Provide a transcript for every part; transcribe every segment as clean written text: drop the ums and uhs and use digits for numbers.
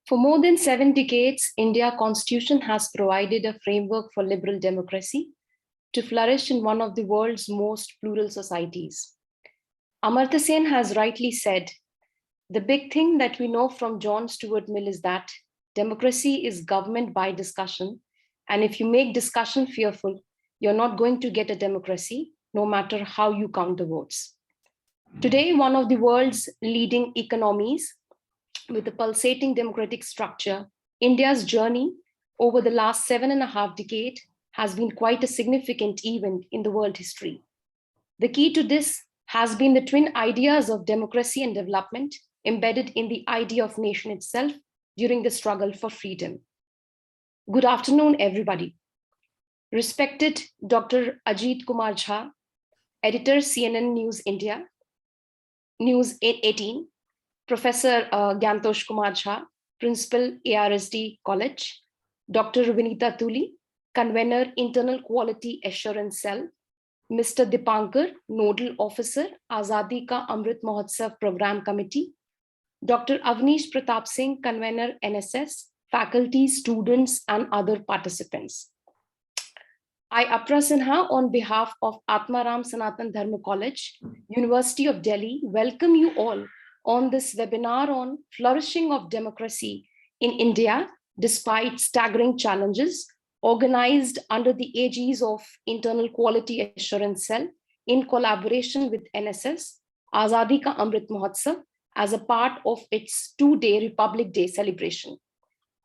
For more than 7 decades, India's constitution has provided a framework for liberal democracy to flourish in one of the world's most plural societies. Amartya Sen has rightly said, the big thing that we know from John Stuart Mill is that democracy is government by discussion. And if you make discussion fearful, you're not going to get a democracy, no matter how you count the votes. Today, one of the world's leading economies with a pulsating democratic structure, India's journey over the last 7.5 decades has been quite a significant event in the world history. The key to this has been the twin ideas of democracy and development embedded in the idea of nation itself during the struggle for freedom. Good afternoon, everybody. Respected Dr. Ajit Kumar Jha, editor, CNN News India, News 18, Professor Gyantosh Kumar Jha, Principal ARSD College, Dr. Vinita Tuli, Convener Internal Quality Assurance Cell, Mr. Dipankar, Nodal Officer, Azadi Ka Amrit Mahotsav Program Committee, Dr. Avnish Pratap Singh, Convener NSS, faculty, students, and other participants. I, Apra Sinha, on behalf of Atmaram Sanatan Dharma College, University of Delhi, welcome you all on this webinar on Flourishing of Democracy in India despite Staggering Challenges, organized under the aegis of Internal Quality Assurance Cell in collaboration with NSS, Azadi Ka Amrit Mahotsav, as a part of its 2-day Republic Day celebration.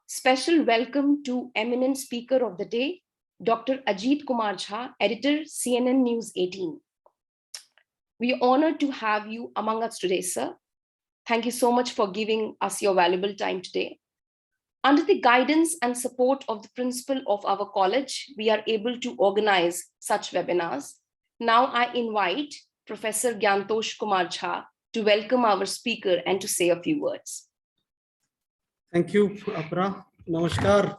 Special welcome to eminent speaker of the day, Dr. Ajit Kumar Jha, editor, CNN News 18. We are honored to have you among us today, sir. Thank you so much for giving us your valuable time today. Under the guidance and support of the principal of our college, we are able to organize such webinars. Now I invite Professor Gyantosh Kumar Jha to welcome our speaker and to say a few words. Thank you, Apra. Namaskar.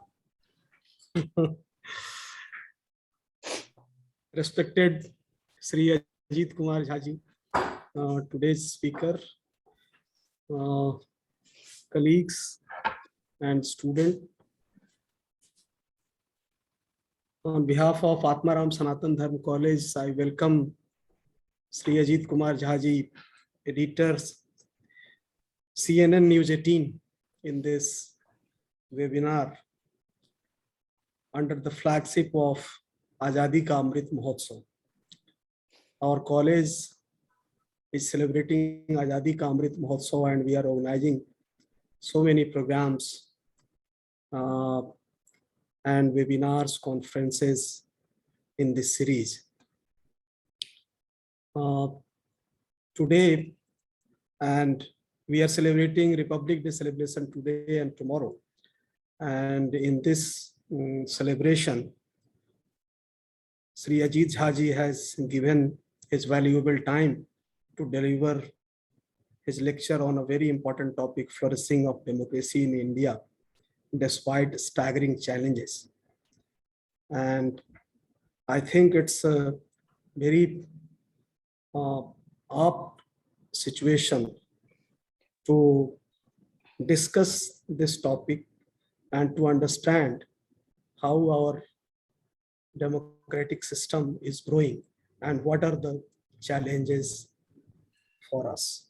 Respected Sri Ajit Kumar Jha ji, today's speaker, colleagues and students. On behalf of Atmaram Sanatan Dharma College, I welcome Sri Ajit Kumar Jha ji, editors, CNN News 18, in this webinar under the flagship of Azadi Ka Amrit Mahotsav. Our college is celebrating Azadi Ka Amrit Mahotsav, and we are organizing so many programs and webinars, conferences in this series. Today, and we are celebrating Republic Day celebration today and tomorrow. And in this celebration, Sri Ajit Jha ji has given his valuable time to deliver his lecture on a very important topic, flourishing of democracy in India, despite staggering challenges. And I think it's a very apt situation to discuss this topic and to understand how our democratic system is growing and what are the challenges for us.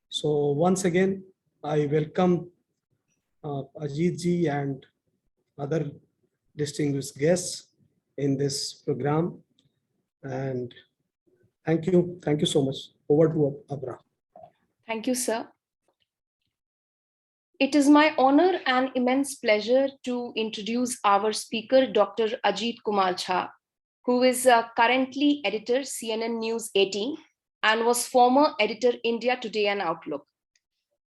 So once again, I welcome Ajit ji and other distinguished guests in this program. And thank you so much. Over to Abra. Thank you, sir. It is my honor and immense pleasure to introduce our speaker, Dr. Ajit Kumar Jha, who is currently editor, CNN News 18, and was former editor, India Today and Outlook.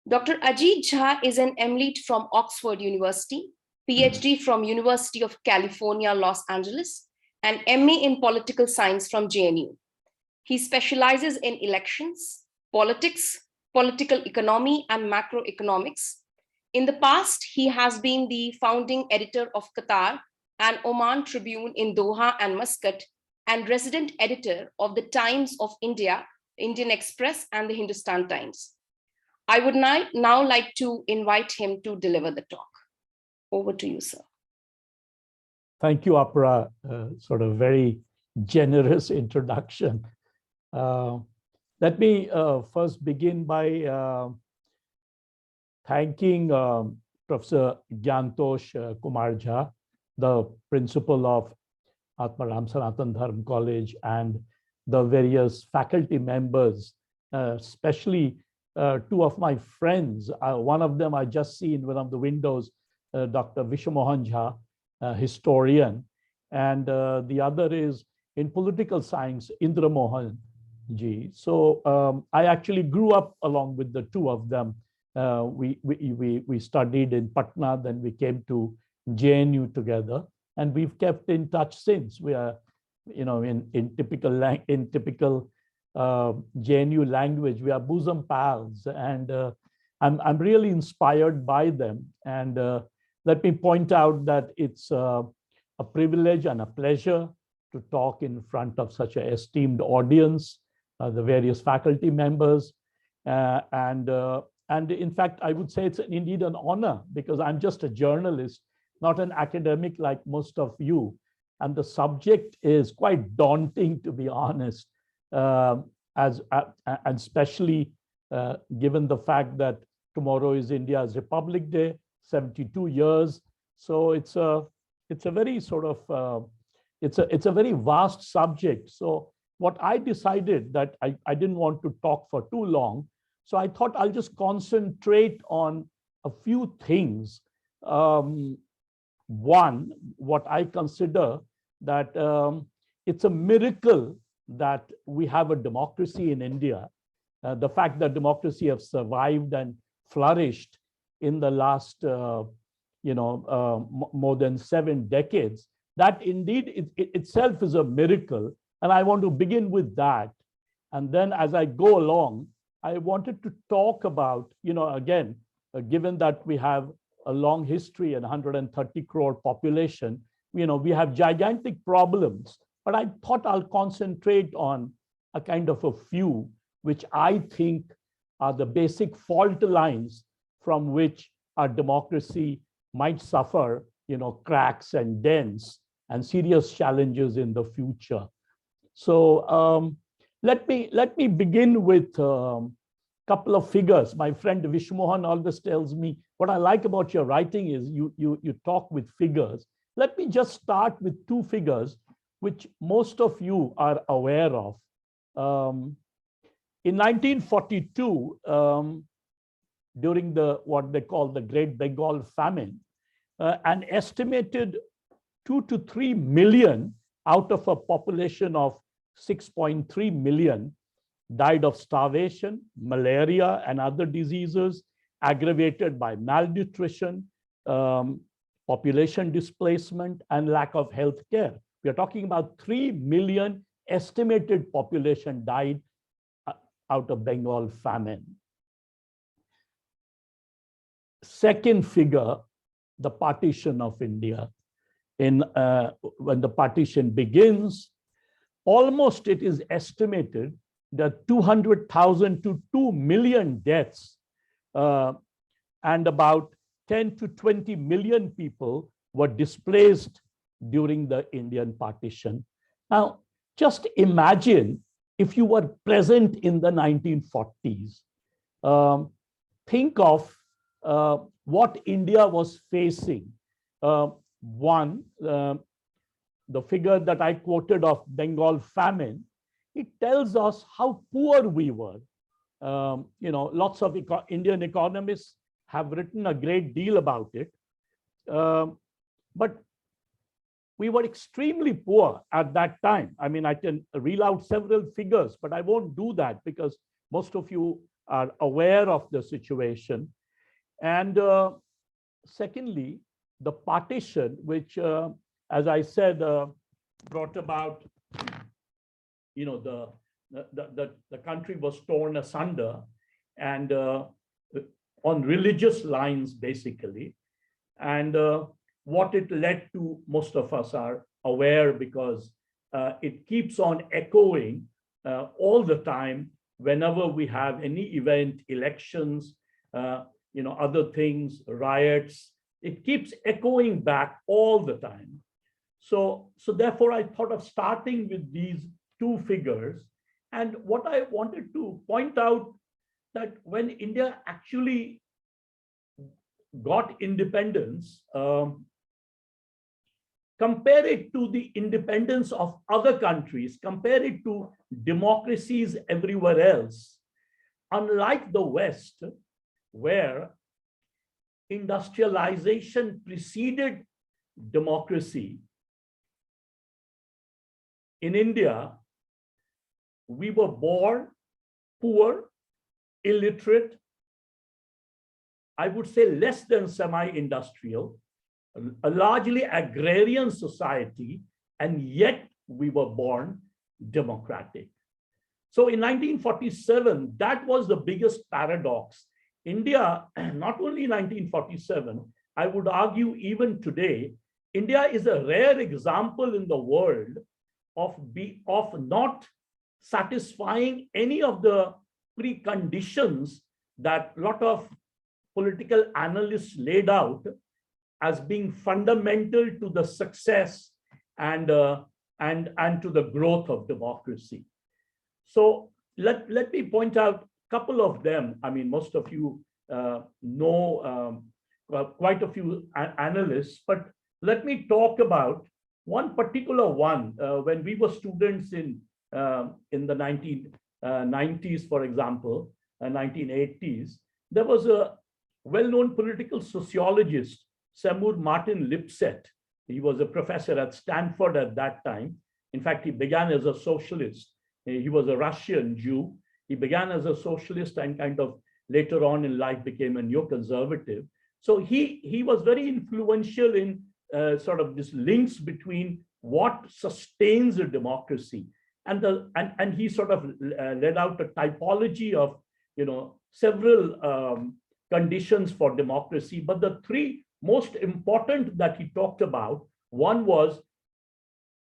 Dr. Ajit Jha is an MLit from Oxford University, PhD from University of California, Los Angeles, and MA in Political Science from JNU. He specializes in elections, politics, political economy, and macroeconomics. In the past, he has been the founding editor of Qatar and Oman Tribune in Doha and Muscat, and resident editor of the Times of India, Indian Express, and the Hindustan Times. I would now like to invite him to deliver the talk. Over to you, sir. Thank you, Apra. Sort of very generous introduction. Let me first begin by thanking Professor Gyantosh Kumar Jha, the principal of Atmaram Sanatan Dharm College, and the various faculty members, especially two of my friends. One of them I just see in one of the windows, Dr. Vishwamohan Jha, historian, and the other is in political science, Indra Mohan Ji. So I actually grew up along with the two of them. We studied in Patna, then we came to JNU together, and we've kept in touch since. We are, in typical JNU language, we are bosom pals, and I'm really inspired by them. And let me point out that it's a privilege and a pleasure to talk in front of such an esteemed audience, the various faculty members, and in fact, I would say it's indeed an honor, because I'm just a journalist, not an academic like most of you. And the subject is quite daunting, to be honest, and especially given the fact that tomorrow is India's Republic Day, 72 years. So it's a very sort of, it's a very vast subject. So what I decided that I didn't want to talk for too long. So I thought I'll just concentrate on a few things. One, what I consider that it's a miracle that we have a democracy in India. The fact that democracy has survived and flourished in the last, more than 7 decades, that indeed itself is a miracle. And I want to begin with that. And then as I go along, I wanted to talk about, again, given that we have a long history and 130 crore population, we have gigantic problems, but I thought I'll concentrate on a kind of a few, which I think are the basic fault lines from which our democracy might suffer, cracks and dents and serious challenges in the future. So let me begin with a couple of figures. My friend Vishwamohan always tells me, what I like about your writing is you talk with figures. Let me just start with 2 figures, which most of you are aware of. In 1942, during what they call the Great Bengal Famine, an estimated 2 to 3 million out of a population of 6.3 million died of starvation, malaria, and other diseases aggravated by malnutrition, population displacement, and lack of health care. We are talking about 3 million estimated population died out of Bengal famine. Second figure, the partition of India. When the partition begins, almost it is estimated that 200,000 to 2 million deaths and about 10 to 20 million people were displaced during the Indian partition. Now, just imagine if you were present in the 1940s. Think of what India was facing. One, the figure that I quoted of Bengal famine, it tells us how poor we were. Lots of Indian economists have written a great deal about it. But we were extremely poor at that time. I mean, I can reel out several figures, but I won't do that because most of you are aware of the situation. And secondly, the partition, which, as I said, brought about, the country was torn asunder and on religious lines, basically. And what it led to, most of us are aware because it keeps on echoing all the time whenever we have any event, elections, other things, riots, it keeps echoing back all the time. So therefore, I thought of starting with these two figures. And what I wanted to point out, that when India actually got independence, compare it to the independence of other countries, compare it to democracies everywhere else. Unlike the West, where industrialization preceded democracy, in India, we were born poor, illiterate, I would say less than semi-industrial, a largely agrarian society, and yet we were born democratic. So in 1947, that was the biggest paradox. India, not only 1947, I would argue even today, India is a rare example in the world of not satisfying any of the preconditions that a lot of political analysts laid out as being fundamental to the success and to the growth of democracy. So let me point out a couple of them. I mean, most of you know quite a few analysts, but let me talk about one particular one. When we were students in the 1990s, for example, 1980s, there was a well-known political sociologist, Seymour Martin Lipset. He was a professor at Stanford at that time. In fact, he began as a socialist. He was a Russian Jew. He began as a socialist and kind of later on in life became a neoconservative. So he was very influential in sort of this links between what sustains a democracy, and he sort of laid out a typology of several conditions for democracy. But the three most important that he talked about, one was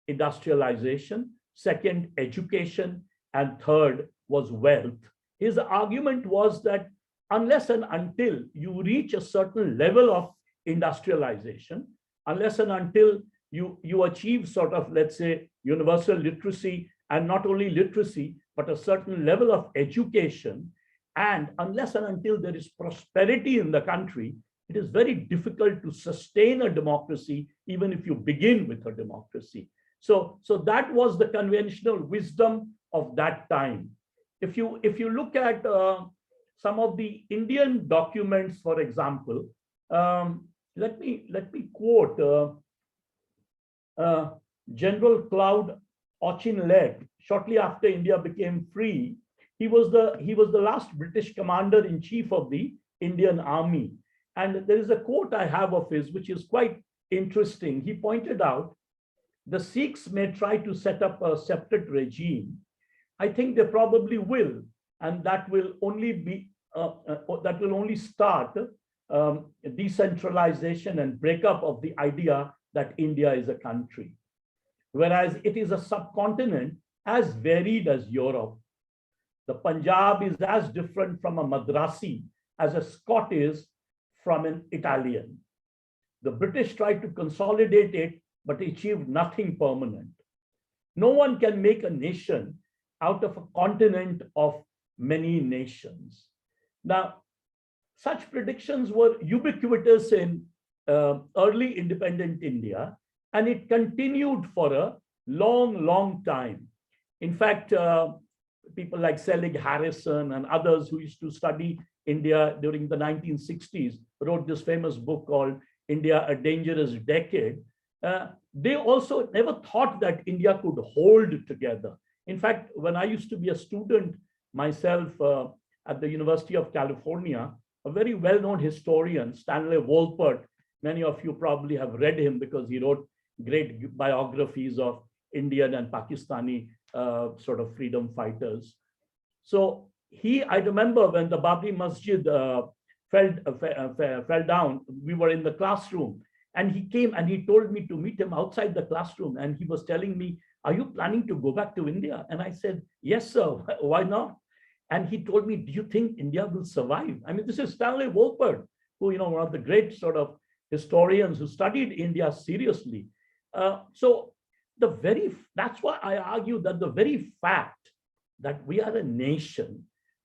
industrialization, second, education, and third was wealth. His argument was that unless and until you reach a certain level of industrialization, unless and until you achieve sort of, let's say, universal literacy, and not only literacy, but a certain level of education, and unless and until there is prosperity in the country, it is very difficult to sustain a democracy, even if you begin with a democracy. So that was the conventional wisdom of that time. If you look at some of the Indian documents, for example, let me quote General Cloud Auchinleck. Shortly after India became free, he was the last British commander-in-chief of the Indian Army. And there is a quote I have of his, which is quite interesting. He pointed out, the Sikhs may try to set up a separate regime. I think they probably will, and that will only start decentralization and breakup of the idea that India is a country, whereas it is a subcontinent as varied as Europe. The Punjab is as different from a Madrasi as a Scot is from an Italian. The British tried to consolidate it, but achieved nothing permanent. No one can make a nation out of a continent of many nations. Now, such predictions were ubiquitous in early independent India, and it continued for a long, long time. In fact, people like Selig Harrison and others who used to study India during the 1960s wrote this famous book called India, A Dangerous Decade. They also never thought that India could hold together. In fact, when I used to be a student myself at the University of California, a very well-known historian, Stanley Wolpert, many of you probably have read him because he wrote great biographies of Indian and Pakistani sort of freedom fighters. So I remember when the Babri Masjid fell down, we were in the classroom, and he came and he told me to meet him outside the classroom, and he was telling me, "Are you planning to go back to India?" And I said, "Yes, sir. Why not?" And he told me, do you think India will survive? I mean, this is Stanley Wolford, who, one of the great sort of historians who studied India seriously. So that's why I argue that the very fact that we are a nation,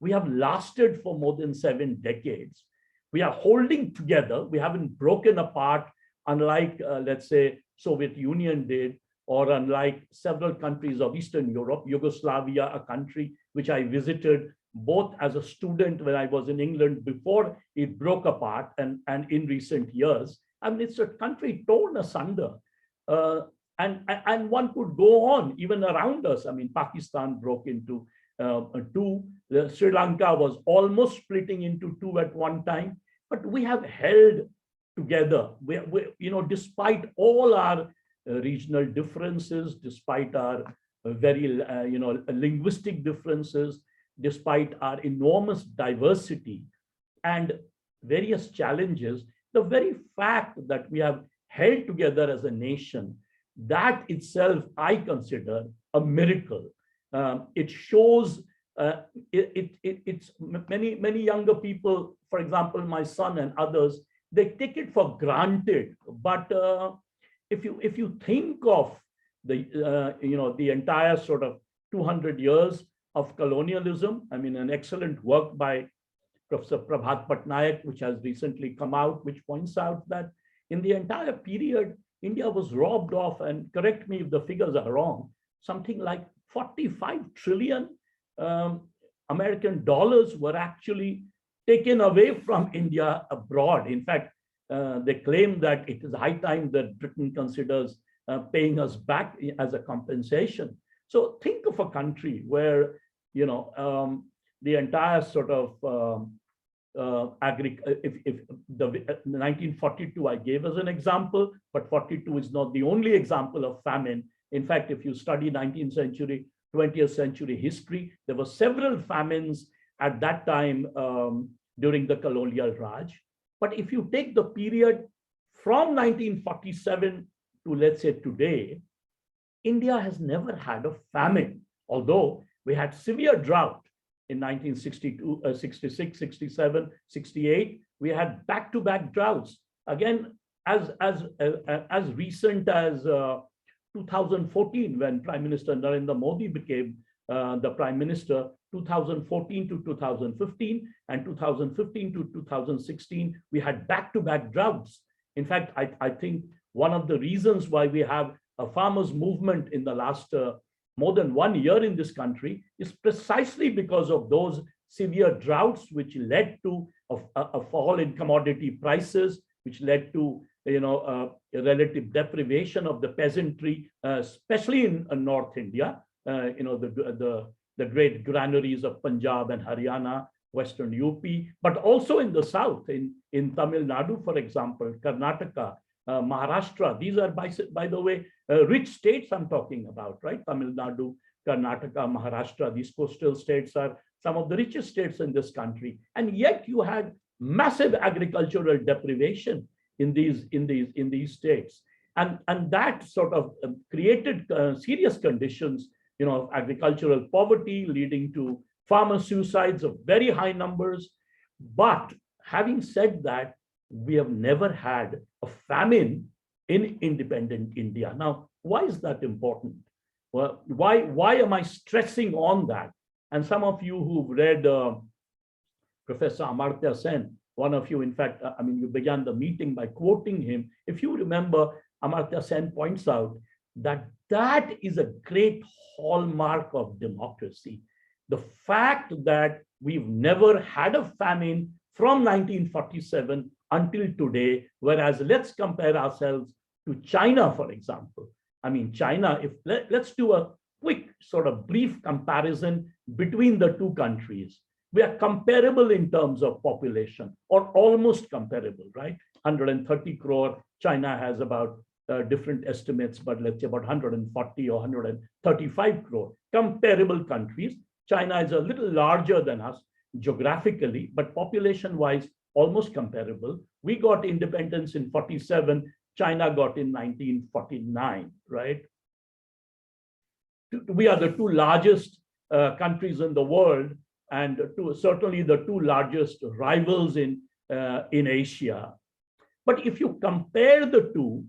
we have lasted for more than 7 decades. We are holding together. We haven't broken apart, unlike, let's say, Soviet Union did, or unlike several countries of Eastern Europe, Yugoslavia, a country which I visited both as a student when I was in England before it broke apart and in recent years. I mean, it's a country torn asunder. And one could go on even around us. I mean, Pakistan broke into two. Sri Lanka was almost splitting into two at one time, but we have held together. Despite all our regional differences, despite our very, linguistic differences, despite our enormous diversity and various challenges, the very fact that we have held together as a nation, that itself I consider a miracle. It shows it's many younger people, for example, my son and others, they take it for granted. But if you think of the entire sort of 200 years of colonialism, I mean, an excellent work by Professor Prabhat Patnaik, which has recently come out, which points out that in the entire period, India was robbed of, and correct me if the figures are wrong, something like 45 trillion American dollars were actually taken away from India abroad. In fact, they claim that it is high time that Britain considers paying us back as a compensation. So think of a country where, the entire sort of if the 1942 I gave as an example, but 42 is not the only example of famine. In fact, if you study 19th century, 20th century history, there were several famines at that time during the colonial Raj. But if you take the period from 1947 to, let's say, today, India has never had a famine, although we had severe drought in 1962, 66, 67, 68. We had back-to-back droughts. Again, as recent as 2014, when Prime Minister Narendra Modi became the Prime Minister, 2014 to 2015, and 2015 to 2016, we had back-to-back droughts. In fact, I think one of the reasons why we have a farmers' movement in the last more than 1 year in this country is precisely because of those severe droughts, which led to a fall in commodity prices, which led to a relative deprivation of the peasantry, especially in North India. The great granaries of Punjab and Haryana, Western UP, but also in the South, in Tamil Nadu, for example, Karnataka, Maharashtra. These are, by the way, rich states I'm talking about, right? Tamil Nadu, Karnataka, Maharashtra. These coastal states are some of the richest states in this country, and yet you had massive agricultural deprivation in these states, and that sort of created serious conditions, of agricultural poverty, leading to farmer suicides of very high numbers. But having said that, we have never had a famine in independent India. Now, why is that important? Well, why am I stressing on that? And some of you who've read Professor Amartya Sen, one of you, in fact, you began the meeting by quoting him. If you remember, Amartya Sen points out that is a great hallmark of democracy. The fact that we've never had a famine from 1947 until today, whereas let's compare ourselves to China, for example. China, let's do a quick sort of brief comparison between the two countries. We are comparable in terms of population, or almost comparable, right? 130 crore, China has about different estimates, but let's say about 140 or 135 crore. Comparable countries. China is a little larger than us geographically, but population-wise, almost comparable. We got independence in 47, China got in 1949, right? We are the two largest countries in the world, and certainly the two largest rivals in Asia. But if you compare the two,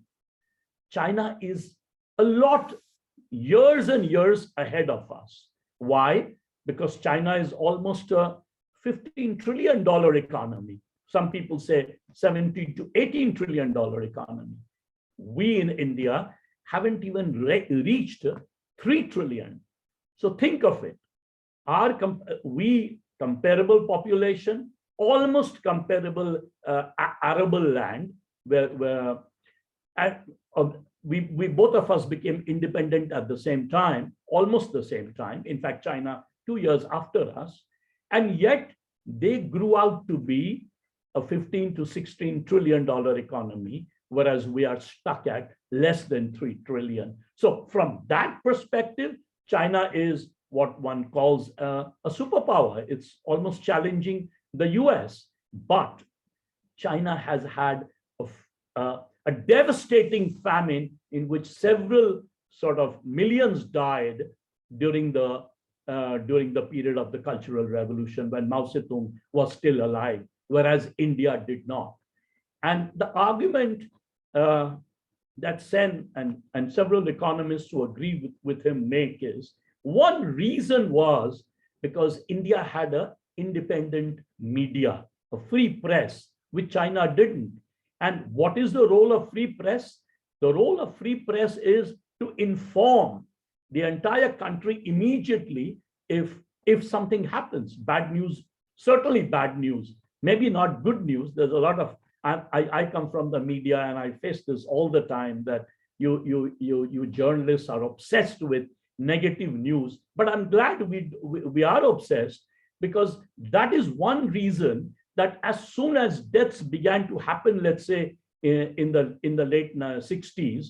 China is a lot years and years ahead of us. Why? Because China is almost a $15 trillion economy. Some people say 17 to $18 trillion economy. We in India haven't even reached 3 trillion. So think of it. We comparable population, almost comparable arable land, where we both of us became independent at the same time, almost the same time. In fact, China 2 years after us, and yet they grew out to be a 15 to $16 trillion economy, whereas we are stuck at less than 3 trillion. So from that perspective, China is what one calls a superpower. It's almost challenging the US, but China has had a devastating famine in which several sort of millions died during the period of the Cultural Revolution when Mao Zedong was still alive, whereas India did not. And the argument that Sen and several economists who agree with him make is, one reason was because India had an independent media, a free press, which China didn't. And what is the role of free press? The role of free press is to inform the entire country immediately if something happens. Bad news, certainly bad news, maybe not good news. There's a lot of, I come from the media and I face this all the time, that you journalists are obsessed with negative news. But I'm glad we are obsessed, because that is one reason that as soon as deaths began to happen, let's say in the late 60s,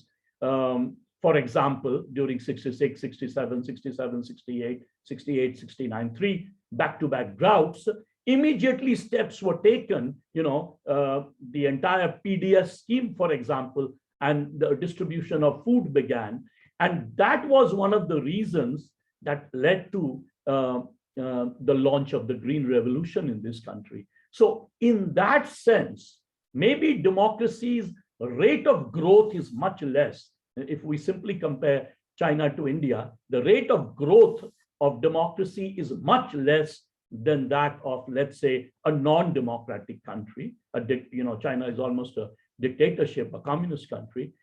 for example, during 66, 67, 67, 68, 68, 69, 3 back-to-back droughts, immediately steps were taken, the entire PDS scheme, for example, and the distribution of food began. And that was one of the reasons that led to the launch of the Green Revolution in this country. So in that sense, maybe democracy's rate of growth is much less. If we simply compare China to India, the rate of growth of democracy is much less than that of, let's say, a non-democratic country. China is almost a dictatorship, a communist country.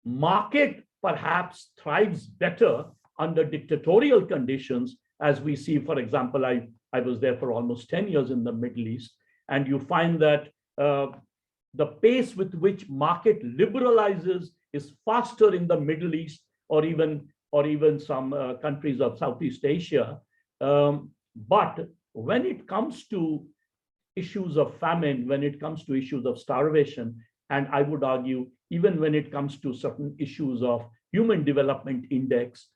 Market perhaps thrives better under dictatorial conditions, as we see, for example, I was there for almost 10 years in the Middle East, and you find that the pace with which market liberalizes is faster in the Middle East, or even some countries of Southeast Asia. But when it comes to issues of famine, when it comes to issues of starvation, and I would argue even when it comes to certain issues of Human Development Index,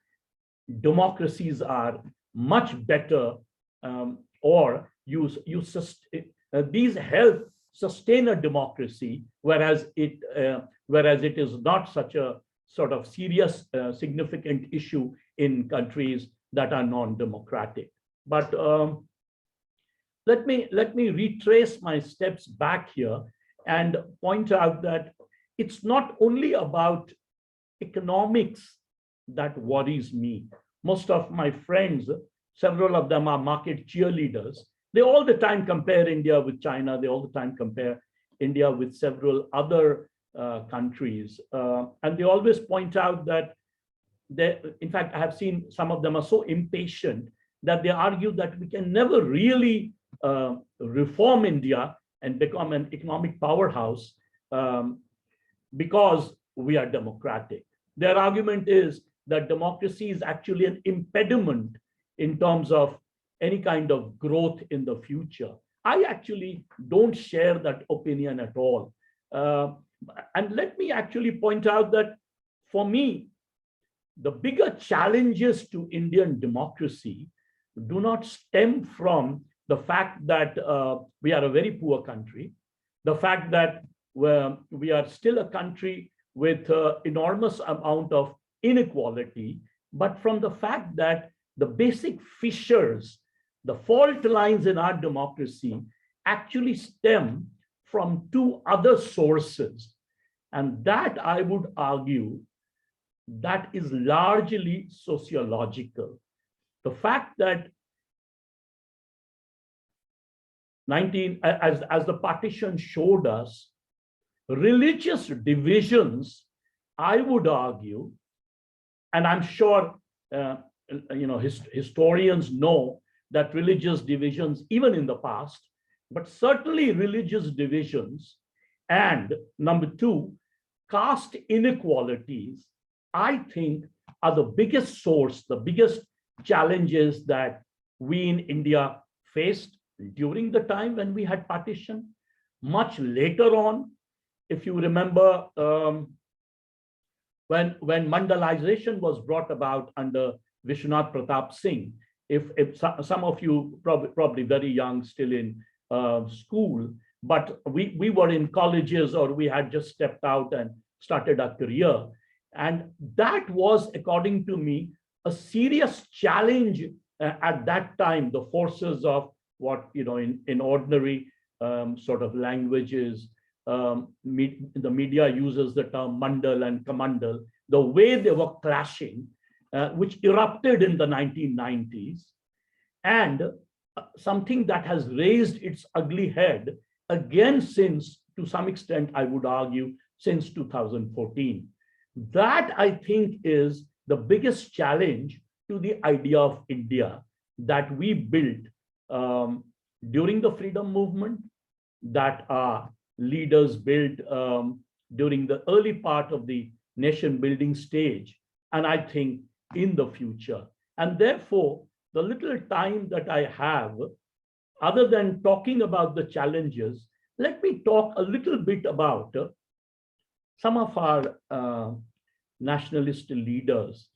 democracies are much better, or these help sustain a democracy, whereas it is not such a sort of serious, significant issue in countries that are non-democratic. But let me retrace my steps back here and point out that it's not only about economics that worries me. Most of my friends, several of them are market cheerleaders. They all the time compare India with China. They all the time compare India with several other countries. And they always point out that in fact, I have seen some of them are so impatient that they argue that we can never really reform India and become an economic powerhouse because we are democratic. Their argument is that democracy is actually an impediment in terms of any kind of growth in the future. I actually don't share that opinion at all. And let me actually point out that for me, the bigger challenges to Indian democracy do not stem from the fact that we are a very poor country, the fact that we are still a country with enormous amount of inequality, but from the fact that the basic fissures, the fault lines in our democracy actually stem from two other sources. And that, I would argue, that is largely sociological. The fact that as the partition showed us, religious divisions, I would argue, and I'm sure historians know that religious divisions, even in the past, but certainly religious divisions, and number two, caste inequalities, I think are the biggest source, the biggest challenges that we in India faced during the time when we had partition. Much later on, if you remember, when mandalization was brought about under Vishwanath Pratap Singh, if some of you probably very young, still in school, but we were in colleges or we had just stepped out and started our career. And that was, according to me, a serious challenge at that time. The forces of what, in ordinary sort of languages, the media uses the term mandal and kamandal, the way they were clashing, which erupted in the 1990s, and something that has raised its ugly head again since, to some extent, I would argue, since 2014. That, I think, is the biggest challenge to the idea of India that we built during the freedom movement, that our leaders built during the early part of the nation building stage, and I think in the future. And therefore, the little time that I have, other than talking about the challenges, let me talk a little bit about some of our nationalist leaders.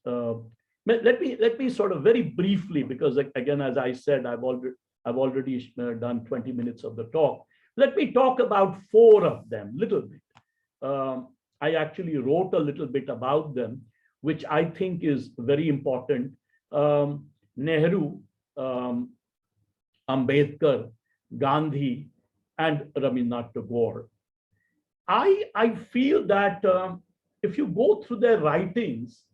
Let me sort of very briefly, because again, as I said, I've already done 20 minutes of the talk. Let me talk about 4 of them, little bit. I actually wrote a little bit about them, which I think is very important. Nehru, Ambedkar, Gandhi, and Rabindranath Tagore. I feel that if you go through their writings,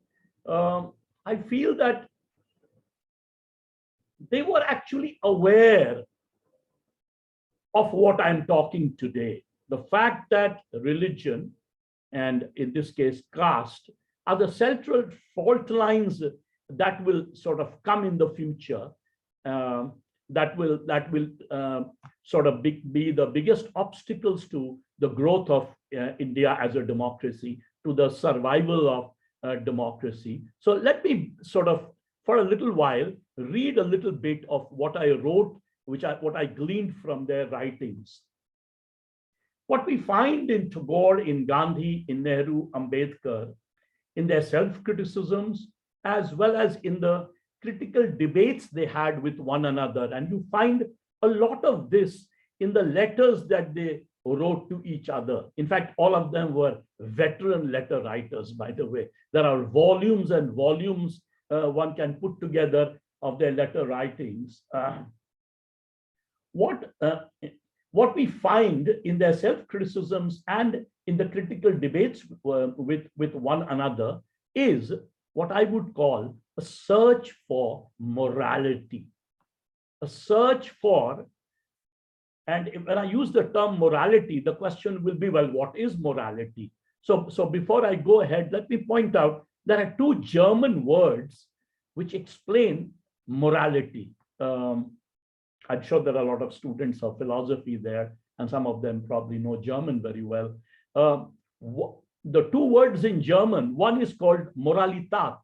I feel that they were actually aware of what I'm talking today. The fact that religion, and in this case, caste, are the central fault lines that will sort of come in the future, that will sort of be the biggest obstacles to the growth of India as a democracy, to the survival of democracy. So let me sort of, for a little while, read a little bit of what I wrote, what I gleaned from their writings. What we find in Tagore, in Gandhi, in Nehru, Ambedkar, in their self-criticisms, as well as in the critical debates they had with one another. And you find a lot of this in the letters that they wrote to each other. In fact, all of them were veteran letter writers, by the way. There are volumes and volumes one can put together of their letter writings. What we find in their self-criticisms and in the critical debates with one another is what I would call a search for morality. A search for, and when I use the term morality, the question will be, well, what is morality? So before I go ahead, let me point out there are 2 German words which explain morality. I'm sure there are a lot of students of philosophy there, and some of them probably know German very well. The 2 words in German, one is called Moralitat,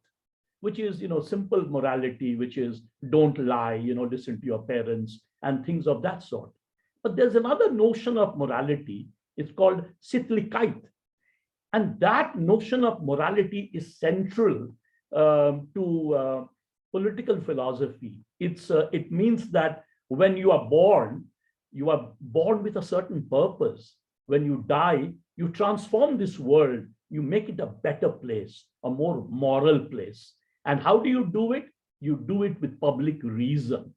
which is, simple morality, which is don't lie, listen to your parents and things of that sort. But there's another notion of morality. It's called Sittlichkeit. And that notion of morality is central to political philosophy. It means that when you are born with a certain purpose. When you die, you transform this world, you make it a better place, a more moral place. And how do you do it? you do it with public reason.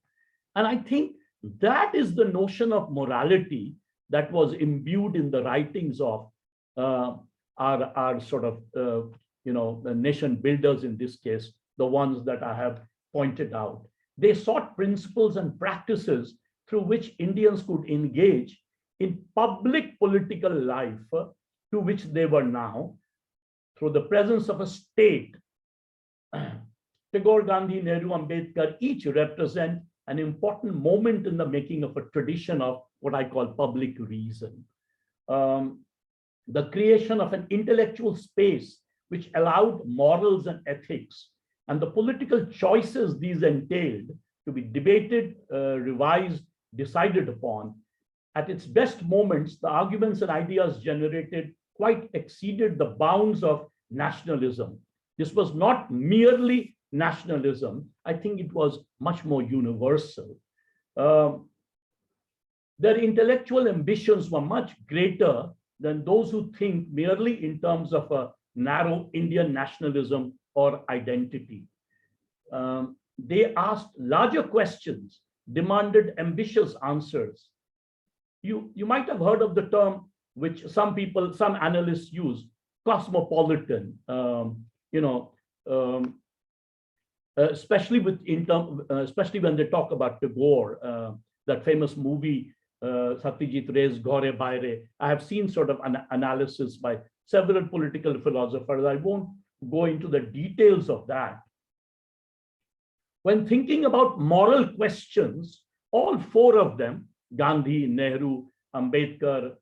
And I think that is the notion of morality that was imbued in the writings of our sort of, the nation builders in this case, the ones that I have pointed out. They sought principles and practices through which Indians could engage in public political life to which they were now, through the presence of a state. Tagore, Gandhi, Nehru, Ambedkar each represent an important moment in the making of a tradition of what I call public reason. The creation of an intellectual space which allowed morals and ethics and the political choices these entailed to be debated, revised, decided upon. At its best moments, the arguments and ideas generated quite exceeded the bounds of nationalism. This was not merely nationalism. I think it was much more universal. Their intellectual ambitions were much greater than those who think merely in terms of a narrow Indian nationalism or identity. They asked larger questions, demanded ambitious answers. You might have heard of the term which some people, some analysts use, cosmopolitan. Especially especially when they talk about Tagore, that famous movie Satyajit Ray's Ghore Baire. I have seen sort of an analysis by several political philosophers. I won't go into the details of that. When thinking about moral questions, all four of them, Gandhi, Nehru, Ambedkar,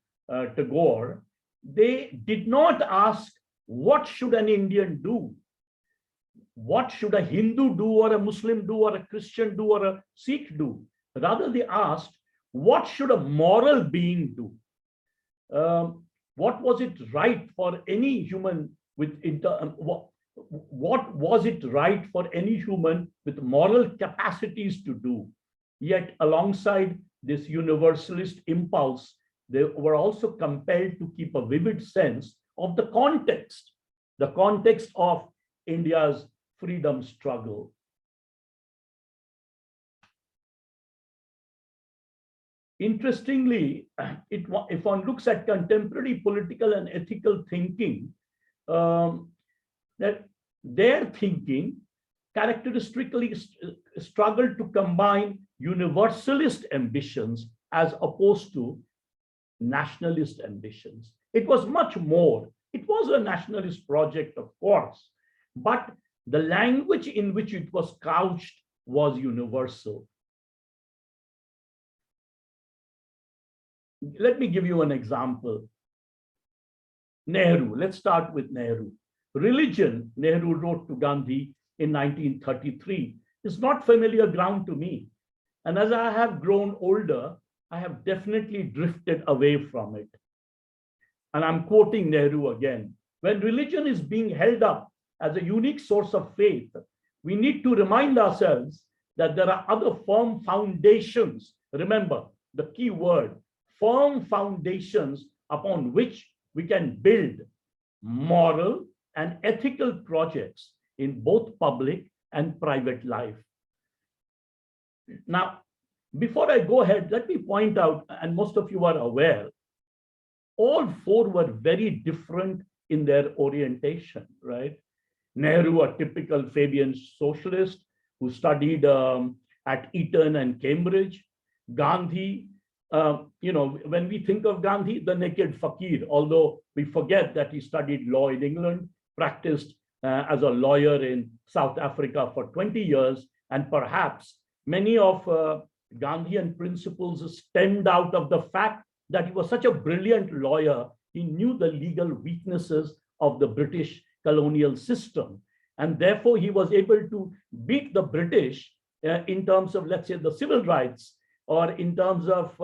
Tagore, they did not ask, what should an Indian do? What should a Hindu do, or a Muslim do, or a Christian do, or a Sikh do? Rather, they asked, what should a moral being do? What was it right for any human what was it right for any human with moral capacities to do? Yet alongside this universalist impulse, they were also compelled to keep a vivid sense of the context of India's freedom struggle. Interestingly, if one looks at contemporary political and ethical thinking, that their thinking characteristically struggled to combine universalist ambitions as opposed to nationalist ambitions. It was much more. It was a nationalist project, of course, but the language in which it was couched was universal. Let me give you an example. Nehru, let's start with Nehru. Religion, Nehru wrote to Gandhi in 1933, is not familiar ground to me. And as I have grown older, I have definitely drifted away from it. And I'm quoting Nehru again. When religion is being held up as a unique source of faith, we need to remind ourselves that there are other firm foundations. Remember the key word, firm foundations upon which we can build moral and ethical projects in both public and private life. Now, before I go ahead, let me point out, and most of you are aware, all four were very different in their orientation, right? Nehru, a typical Fabian socialist who studied at Eton and Cambridge. Gandhi, when we think of Gandhi, the naked fakir, although we forget that he studied law in England, practiced as a lawyer in South Africa for 20 years, and perhaps many of Gandhian principles stemmed out of the fact that he was such a brilliant lawyer. He knew the legal weaknesses of the British colonial system, and therefore he was able to beat the British in terms of, let's say, the civil rights, or in terms of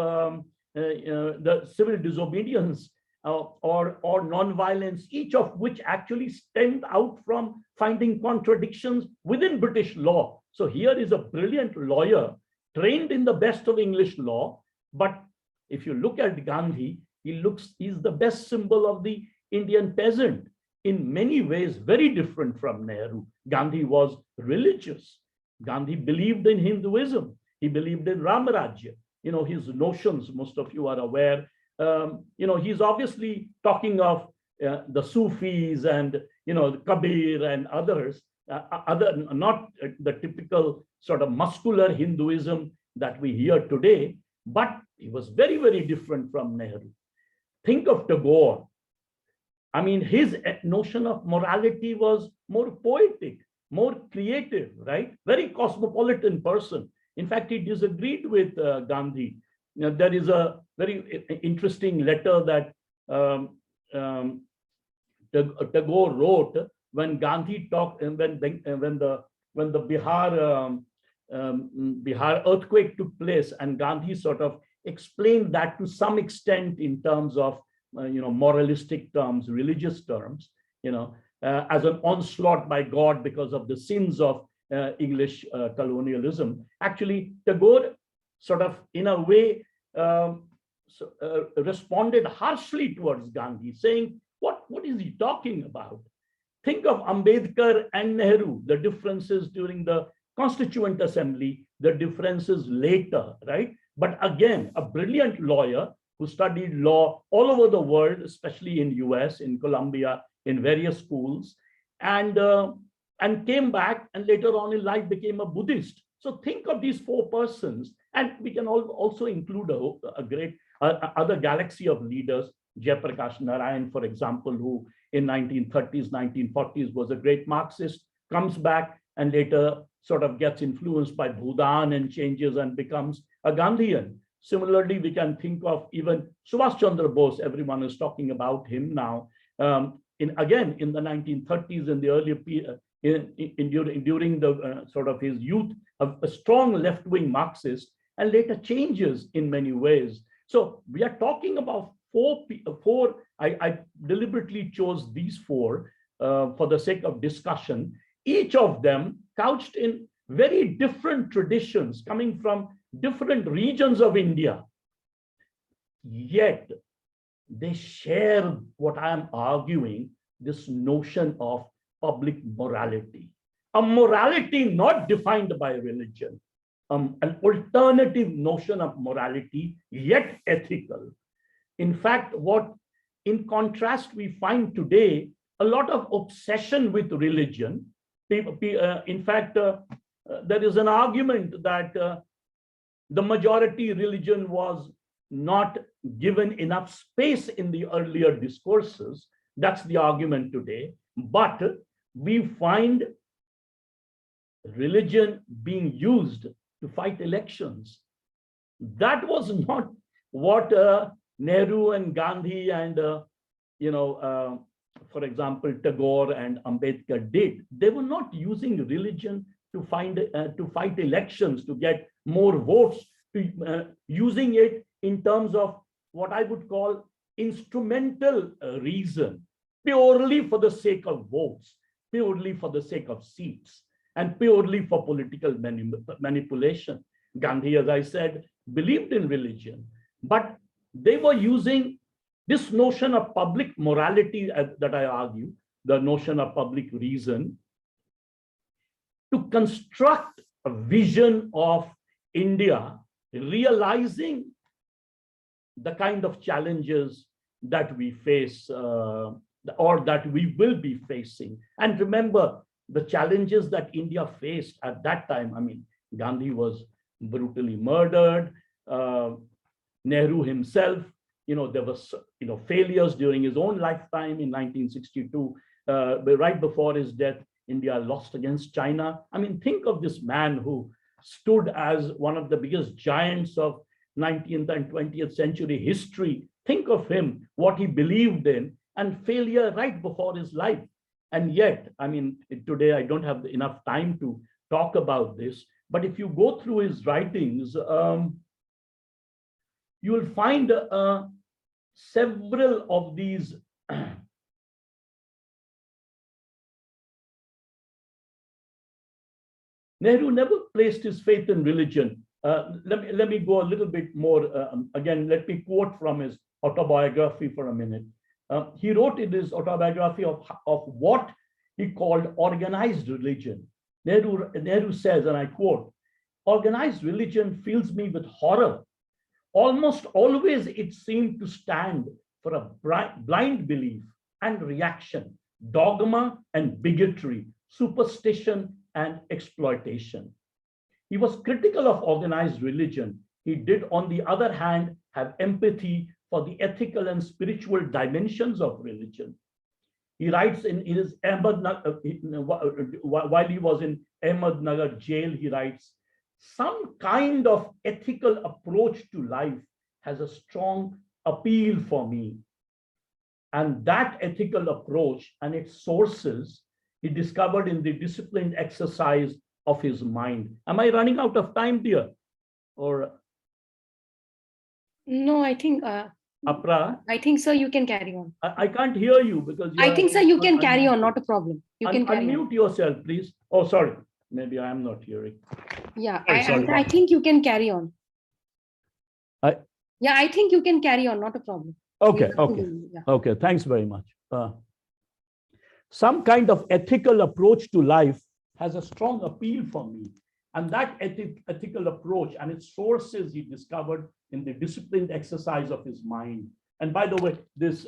the civil disobedience or non-violence, each of which actually stemmed out from finding contradictions within British law. So here is a brilliant lawyer trained in the best of English law, but if you look at Gandhi, he's the best symbol of the Indian peasant, in many ways very different from Nehru. Gandhi was religious. Gandhi believed in Hinduism. He believed in Ramarajya. His notions, most of you are aware. He's obviously talking of the Sufis and, Kabir and others, not the typical sort of muscular Hinduism that we hear today, but he was very, very different from Nehru. Think of Tagore. I mean, his notion of morality was more poetic, more creative, right? Very cosmopolitan person. In fact, he disagreed with Gandhi. There is a very interesting letter that Tagore wrote when Gandhi talked, and when the Bihar earthquake took place, and Gandhi sort of explained that to some extent in terms of moralistic terms, religious terms, as an onslaught by God because of the sins of English colonialism. Actually, Tagore sort of, in a way, responded harshly towards Gandhi, saying, what is he talking about? Think of Ambedkar and Nehru, the differences during the Constituent Assembly, the differences later, right? But again, a brilliant lawyer who studied law all over the world, especially in US, in Columbia, in various schools, and came back, and later on in life became a Buddhist. So think of these four persons, and we can also include a great other galaxy of leaders, Jayaprakash Narayan, for example, who in 1930s, 1940s was a great Marxist, comes back and later sort of gets influenced by Bhudan and changes and becomes a Gandhian. Similarly, we can think of even Subhash Chandra Bose. Everyone is talking about him now. Again, in the 1930s, in the earlier during the sort of his youth, a strong left-wing Marxist, and later changes in many ways. So we are talking about four. I deliberately chose these four for the sake of discussion, each of them couched in very different traditions coming from different regions of India. Yet they share what I am arguing, this notion of public morality, a morality not defined by religion, an alternative notion of morality, yet ethical. In fact, in contrast, we find today a lot of obsession with religion. In fact, there is an argument that the majority religion was not given enough space in the earlier discourses. That's the argument today. But we find religion being used to fight elections. That was not what Nehru and Gandhi and, for example, Tagore and Ambedkar did. They were not using religion to fight elections, to get more votes, using it in terms of what I would call instrumental reason, purely for the sake of votes, purely for the sake of seats, and purely for political manipulation. Gandhi, as I said, believed in religion, but they were using this notion of public morality that I argue, the notion of public reason, to construct a vision of India realizing the kind of challenges that we face or that we will be facing. And remember, the challenges that India faced at that time. I mean, Gandhi was brutally murdered. Nehru himself, there was, failures during his own lifetime in 1962. Right before his death, India lost against China. I mean, think of this man who stood as one of the biggest giants of 19th and 20th century history. Think of him, what he believed in, and failure right before his life. And yet, I mean, today I don't have enough time to talk about this, but if you go through his writings, you will find several of these Nehru never placed his faith in religion. Let me go a little bit more. Again, let me quote from his autobiography for a minute. He wrote in his autobiography of what he called organized religion. Nehru says, and I quote, "Organized religion fills me with horror. Almost always it seemed to stand for a blind belief and reaction, dogma and bigotry, superstition and exploitation." He was critical of organized religion. He did, on the other hand, have empathy for the ethical and spiritual dimensions of religion. He writes in his while he was in Ahmednagar jail, he writes, "Some kind of ethical approach to life has a strong appeal for me." And that ethical approach and its sources he discovered in the disciplined exercise of his mind. Am I running out of time, dear? Or No, I think, Apra? sir, you can carry on. I can't hear you because I think, sir, you can carry on, not a problem. You can carry unmute on. yourself, please. Oh, sorry. Maybe I am not hearing. Yeah, Sorry. I think you can carry on. I- Yeah, I think you can carry on, not a problem. Okay, We'll okay, continue, yeah. okay. Thanks very much. Some kind of ethical approach to life has a strong appeal for me. And that ethical approach and its sources he discovered in the disciplined exercise of his mind. And by the way, this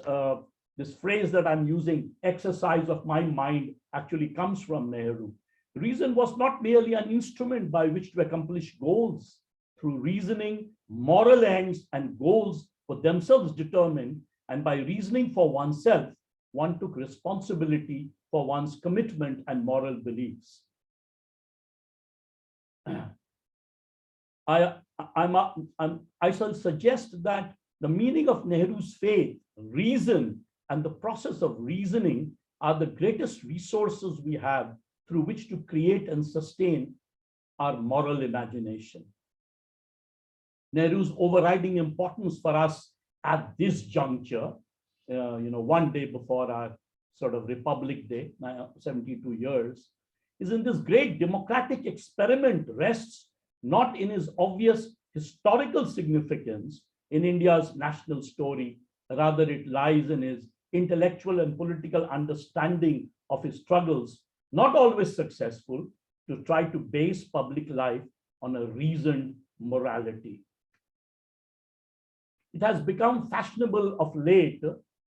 phrase that I'm using, exercise of my mind, actually comes from Nehru. Reason was not merely an instrument by which to accomplish goals. Through reasoning, moral ends and goals were themselves determined, and by reasoning for oneself, one took responsibility for one's commitment and moral beliefs. I shall suggest that the meaning of Nehru's faith, reason, and the process of reasoning are the greatest resources we have through which to create and sustain our moral imagination. Nehru's overriding importance for us at this juncture, one day before our sort of Republic Day, 72 years, is in this great democratic experiment rests not in his obvious historical significance in India's national story, rather it lies in his intellectual and political understanding of his struggles, not always successful, to try to base public life on a reasoned morality. It has become fashionable of late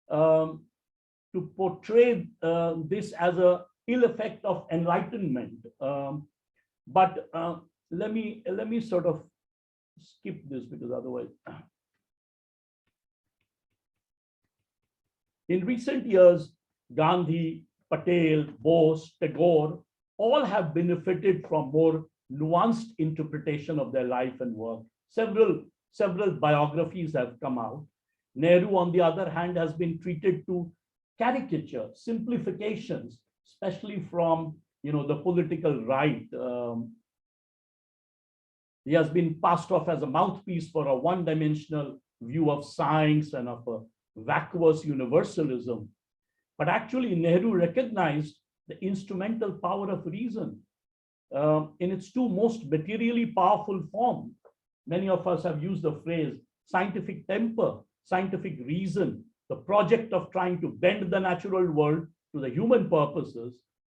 to portray this as a ill effect of enlightenment. But let me sort of skip this because otherwise. In recent years, Gandhi, Patel, Bose, Tagore, all have benefited from more nuanced interpretation of their life and work. Several biographies have come out. Nehru, on the other hand, has been treated to caricature, simplifications, especially from the political right. He has been passed off as a mouthpiece for a one-dimensional view of science and of a vacuous universalism. But actually, Nehru recognized the instrumental power of reason in its two most materially powerful forms. Many of us have used the phrase scientific temper, scientific reason, the project of trying to bend the natural world to the human purposes,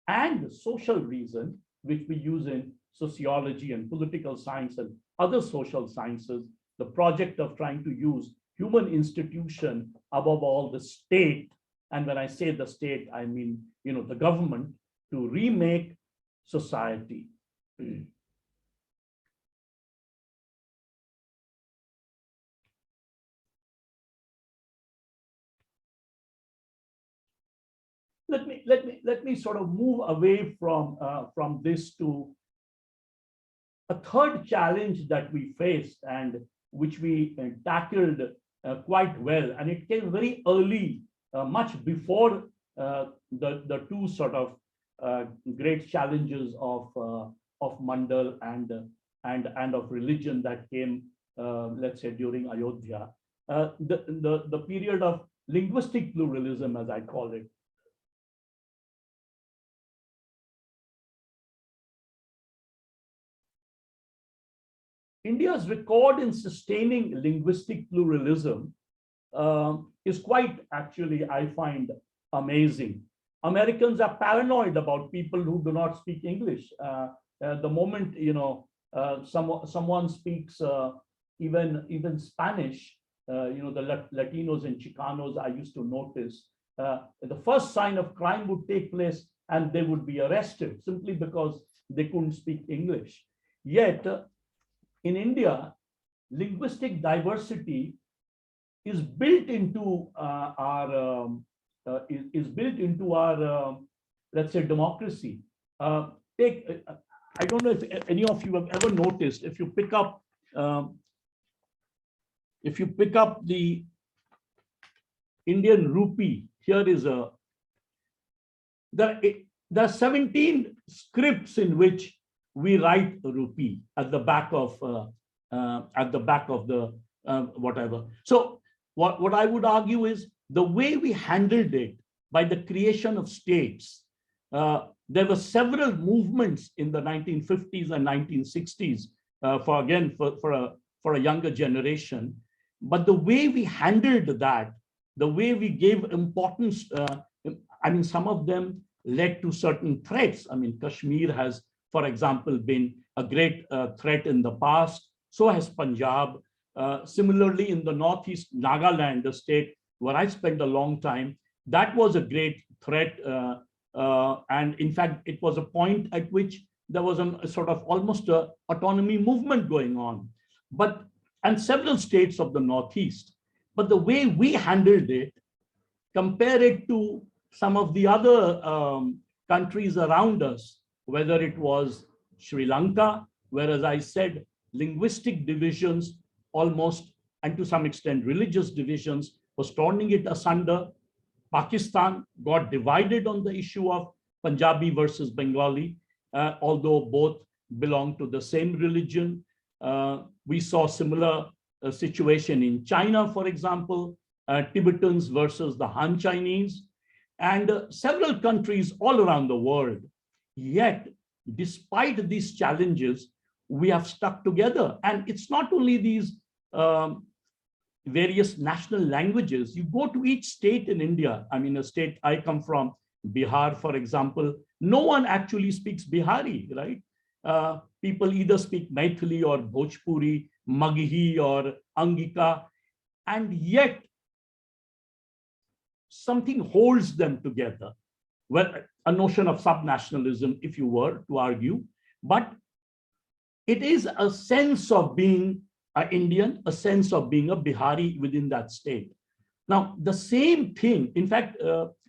and social reason, which we use in sociology and political science and other social sciences, the project of trying to use human institution above all the state. And when I say the state, I mean, the government, to remake society. Let me sort of move away from this to a third challenge that we faced and which we tackled quite well, and it came very early, much before the two sort of great challenges of Mandal and of religion that came, let's say, during Ayodhya, the period of linguistic pluralism, as I call it. India's record in sustaining linguistic pluralism is quite, actually, I find amazing. Americans are paranoid about people who do not speak English. The moment someone speaks even Spanish, the Latinos and Chicanos, I used to notice, the first sign of crime would take place and they would be arrested simply because they couldn't speak English. Yet in India, linguistic diversity is built into our let's say democracy. I don't know if any of you have ever noticed, if you pick up the Indian rupee, here is there are 17 scripts in which we write rupee at the back of the whatever. So what I would argue is the way we handled it by the creation of states. There were several movements in the 1950s and 1960s for a younger generation. But the way we handled that, the way we gave importance, some of them led to certain threats. Kashmir has, for example, been a great threat in the past. So has Punjab. Similarly, in the Northeast, Nagaland, the state where I spent a long time, that was a great threat. And in fact, it was a point at which there was a sort of almost a autonomy movement going on. And several states of the Northeast. But the way we handled it, compare it to some of the other countries around us, whether it was Sri Lanka, where, as I said, linguistic divisions almost, and to some extent religious divisions, was turning it asunder. Pakistan got divided on the issue of Punjabi versus Bengali, although both belong to the same religion. We saw similar situation in China, for example, Tibetans versus the Han Chinese, and several countries all around the world. Yet, despite these challenges, we have stuck together. And it's not only these various national languages. You go to each state in India. A state I come from, Bihar, for example, no one actually speaks Bihari, right? People either speak Maithili or Bhojpuri, Maghi or Angika, and yet something holds them together. Well, a notion of subnationalism, if you were to argue, but it is a sense of being an Indian, a sense of being a Bihari within that state. Now, the same thing, in fact,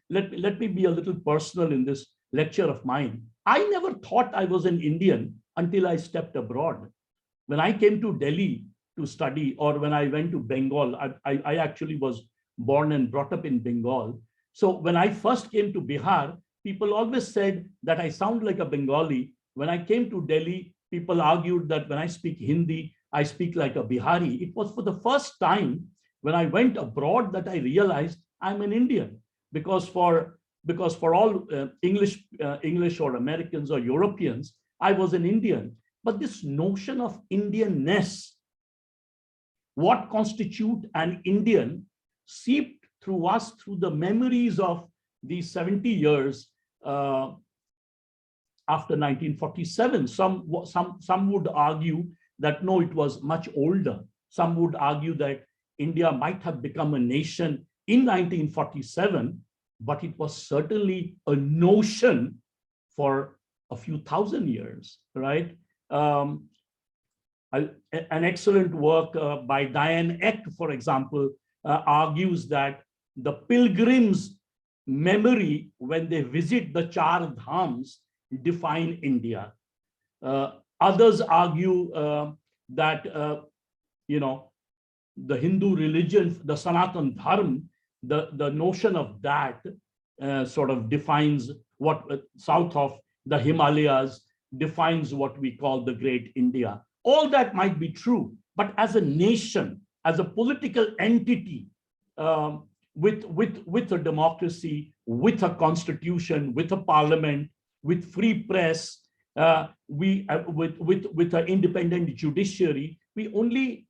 let me be a little personal in this lecture of mine. I never thought I was an Indian until I stepped abroad. When I came to Delhi to study, or when I went to Bengal, I actually was born and brought up in Bengal. So when I first came to Bihar, people always said that I sound like a Bengali. When I came to Delhi, people argued that when I speak Hindi, I speak like a Bihari. It was for the first time when I went abroad that I realized I'm an Indian, because for all English or Americans or Europeans, I was an Indian. But this notion of Indianness, what constitutes an Indian, seeped through us through the memories of these 70 years after 1947. Some would argue that no, it was much older. Some would argue that India might have become a nation in 1947, but it was certainly a notion for a few thousand years, right? An excellent work by Diane Eck, for example, argues that the pilgrims' memory when they visit the Char Dhams define India. Others argue that the Hindu religion, the Sanatan Dharma, the notion of that sort of defines what south of the Himalayas defines what we call the Great India. All that might be true, but as a nation, as a political entity, with a democracy, with a constitution, with a parliament, with free press, with an independent judiciary, we only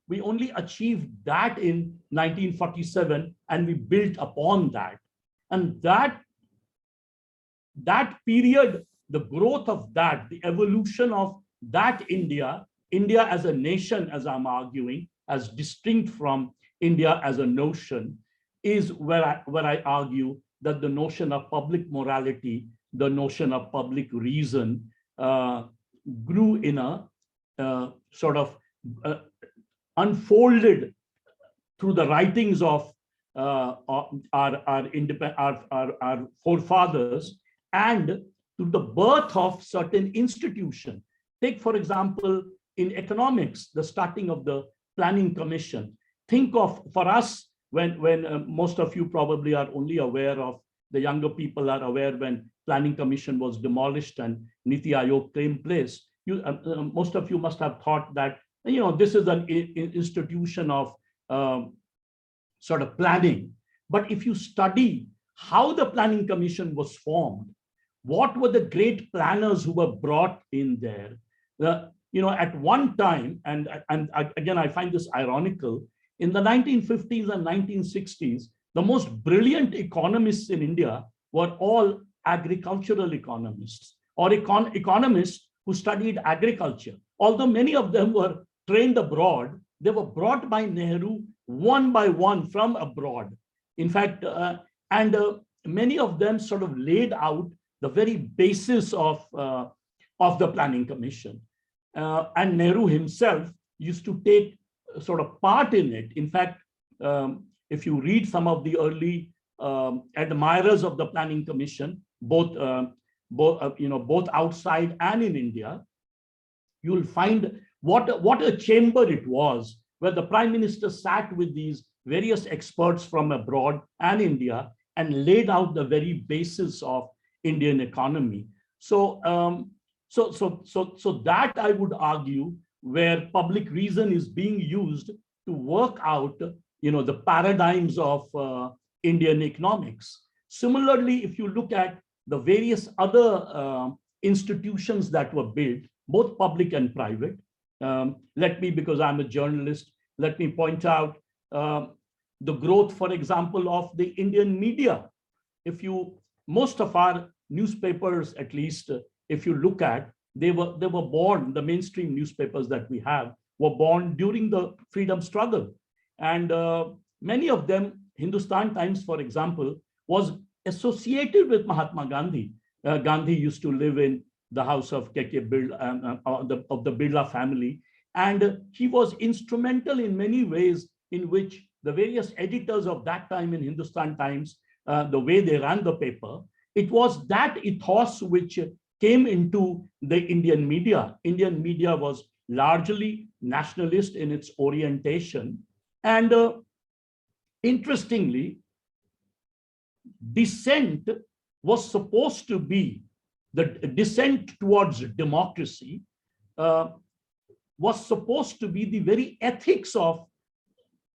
achieved that in 1947, and we built upon that. And that that period, the growth of that, the evolution of that India as a nation, as I'm arguing, as distinct from India as a notion, is where I argue that the notion of public morality, the notion of public reason, grew in a sort of unfolded through the writings of our forefathers, and to the birth of certain institutions. Take, for example, in economics, the starting of the Planning Commission. Think of, for us, when most of you probably are only aware of, the younger people are aware when Planning Commission was demolished and Niti Aayog came place. Most of you must have thought that, you know, this is an institution of sort of planning. But if you study how the Planning Commission was formed, what were the great planners who were brought in there? You know, at one time, and again, I find this ironical, in the 1950s and 1960s, the most brilliant economists in India were all agricultural economists, or economists who studied agriculture. Although many of them were trained abroad, they were brought by Nehru one by one from abroad. In fact, many of them sort of laid out the very basis of the Planning Commission. And Nehru himself used to take sort of part in it. In fact, if you read some of the early admirers of the Planning Commission, both outside and in India, you'll find what a chamber it was, where the Prime Minister sat with these various experts from abroad and India and laid out the very basis of Indian economy. So that, I would argue, where public reason is being used to work out, you know, the paradigms of Indian economics. Similarly, if you look at the various other institutions that were built, both public and private, because I'm a journalist, let me point out the growth, for example, of the Indian media. Most of our newspapers, at least, if you look at, they were born, the mainstream newspapers that we have were born during the freedom struggle. And many of them, Hindustan Times, for example, was associated with Mahatma Gandhi. Gandhi used to live in the house of KK Birla, of the Birla family. And he was instrumental in many ways in which the various editors of that time in Hindustan Times, the way they ran the paper, it was that ethos which came into the Indian media. Indian media was largely nationalist in its orientation. And interestingly, dissent was supposed to be, the dissent towards democracy was supposed to be the very ethics of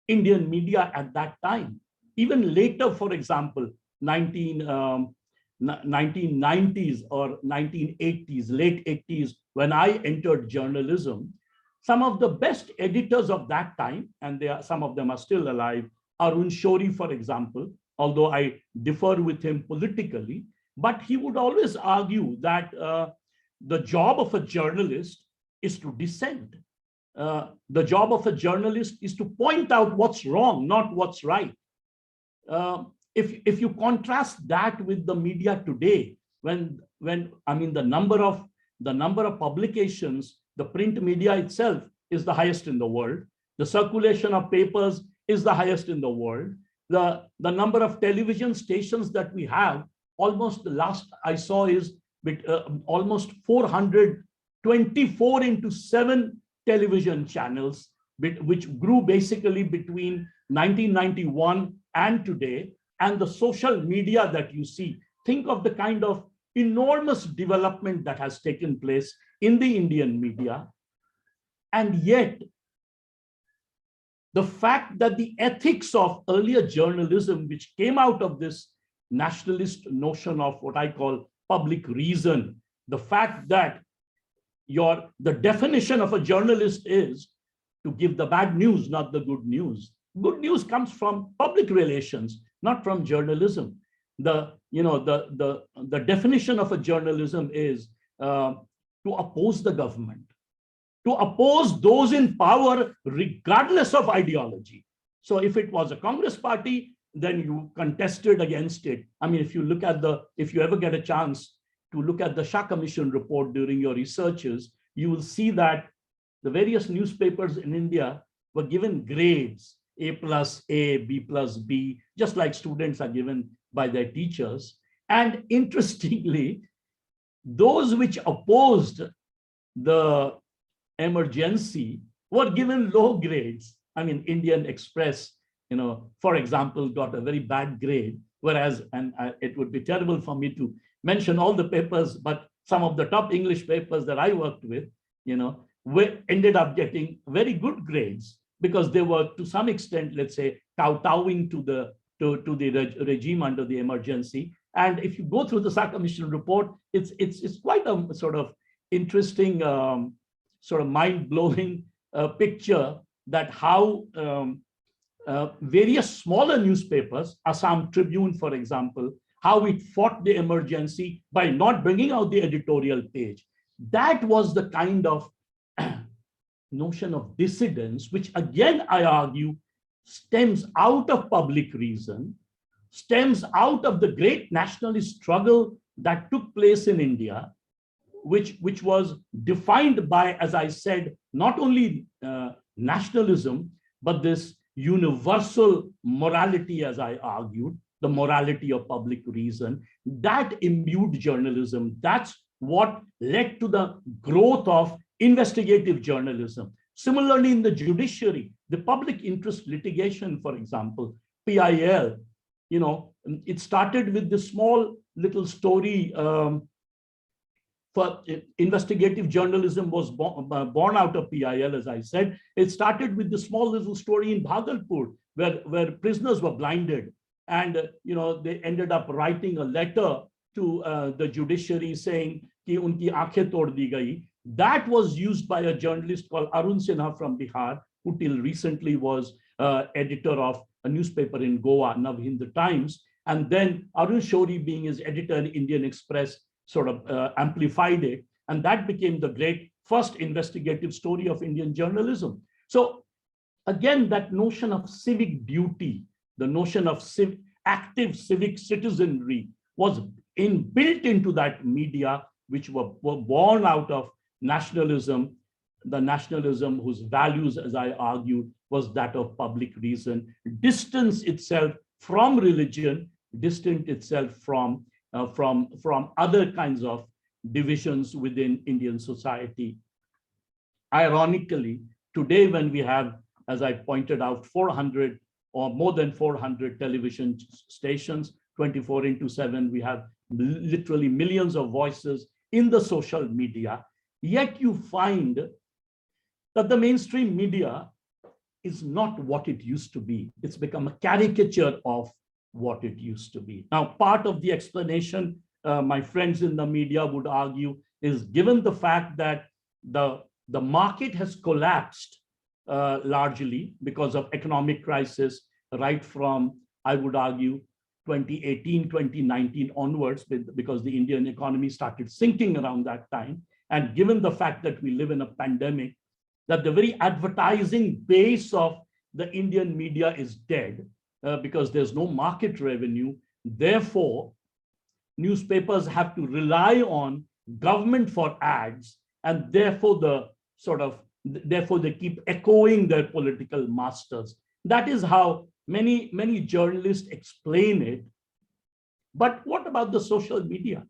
Indian media at that time. Even later, for example, 1990s or 1980s, late 80s, when I entered journalism, some of the best editors of that time, and some of them are still alive, Arun Shourie, for example, although I differ with him politically, but he would always argue that the job of a journalist is to dissent. The job of a journalist is to point out what's wrong, not what's right. If you contrast that with the media today, when I mean the number of publications, the print media itself is the highest in the world. The circulation of papers is the highest in the world. The number of television stations that we have, almost the last I saw is almost 424/7 television channels, which grew basically between 1991 and today. And the social media that you see, think of the kind of enormous development that has taken place in the Indian media. And yet, the fact that the ethics of earlier journalism, which came out of this nationalist notion of what I call public reason, the fact that the definition of a journalist is to give the bad news, not the good news. Good news comes from public relations, not from journalism. the definition of a journalism is to oppose the government, to oppose those in power regardless of ideology. So if it was a Congress party, then you contested against it. I mean, if you ever get a chance to look at the Shah Commission report during your researches, you will see that the various newspapers in India were given grades, A plus A, B plus B, just like students are given by their teachers. And interestingly, those which opposed the emergency were given low grades. I mean, Indian Express, for example, got a very bad grade, whereas, and it would be terrible for me to mention all the papers, but some of the top English papers that I worked with, ended up getting very good grades because they were, to some extent, let's say, kowtowing to the regime under the emergency. And if you go through the Shah Commission report, it's quite a sort of interesting, sort of mind-blowing picture that how various smaller newspapers, Assam Tribune, for example, how it fought the emergency by not bringing out the editorial page. That was the kind of notion of dissidence, which again, I argue, stems out of public reason, stems out of the great nationalist struggle that took place in India, which was defined by, as I said, not only nationalism, but this universal morality, as I argued, the morality of public reason, that imbued journalism. That's what led to the growth of investigative journalism. Similarly, in the judiciary, the public interest litigation, for example, PIL, it started with the small little story. For investigative journalism was born out of PIL, as I said. It started with the small little story in Bhagalpur, where prisoners were blinded. And they ended up writing a letter to the judiciary saying, ki unki aankhein tod di gayi. That was used by a journalist called Arun Sinha from Bihar, who till recently was editor of a newspaper in Goa, Nav Hind Times. And then Arun Shourie, being his editor in Indian Express, sort of amplified it. And that became the great first investigative story of Indian journalism. So again, that notion of civic duty, the notion of active civic citizenry was built into that media, which were born out of nationalism, the nationalism whose values, as I argued, was that of public reason, distance itself from religion, distant itself from other kinds of divisions within Indian society. Ironically, today when we have, as I pointed out, 400 or more than 400 television stations, 24/7, we have literally millions of voices in the social media, yet you find that the mainstream media is not what it used to be. It's become a caricature of what it used to be. Now, part of the explanation, my friends in the media would argue, is given the fact that the market has collapsed largely because of economic crisis, right from, I would argue, 2018, 2019 onwards, because the Indian economy started sinking around that time. And given the fact that we live in a pandemic, that the very advertising base of the Indian media is dead because there's no market revenue. Therefore, newspapers have to rely on government for ads, and therefore they keep echoing their political masters. That is how many journalists explain it. But what about the social media?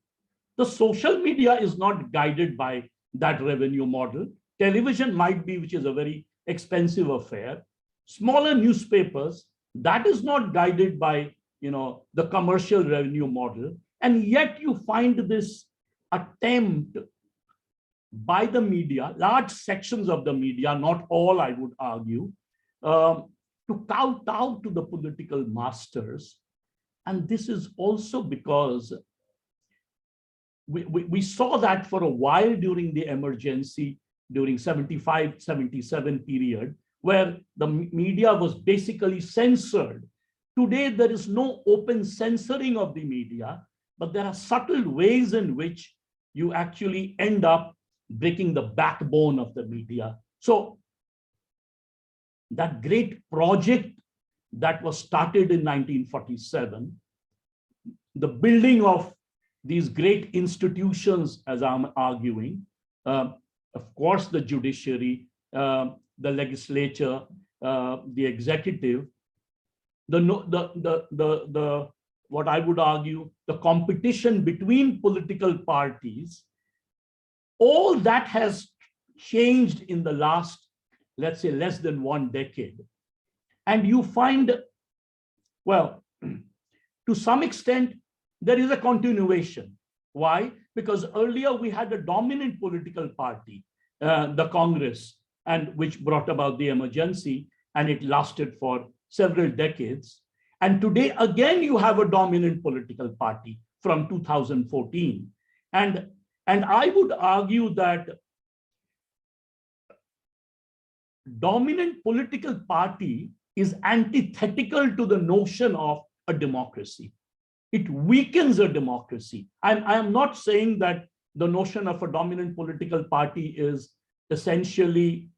The social media is not guided by that revenue model. Television might be, which is a very expensive affair. Smaller newspapers, that is not guided by the commercial revenue model. And yet you find this attempt by the media, large sections of the media, not all, I would argue, to kowtow to the political masters. And this is also because we saw that for a while during the emergency, during 75-77 period, where the media was basically censored Today, there is no open censoring of the media, but there are subtle ways in which you actually end up breaking the backbone of the media. So that great project that was started in 1947, the building of these great institutions, as I'm arguing, of course, the judiciary, the legislature, the executive, what I would argue, the competition between political parties, all that has changed in the last, let's say, less than 1 decade. And you find, well, to some extent, there is a continuation. Why? Because earlier we had a dominant political party, the Congress, and which brought about the emergency, and it lasted for several decades. And today, again, you have a dominant political party from 2014. And I would argue that dominant political party is antithetical to the notion of a democracy. It weakens a democracy. I am not saying that the notion of a dominant political party is essentially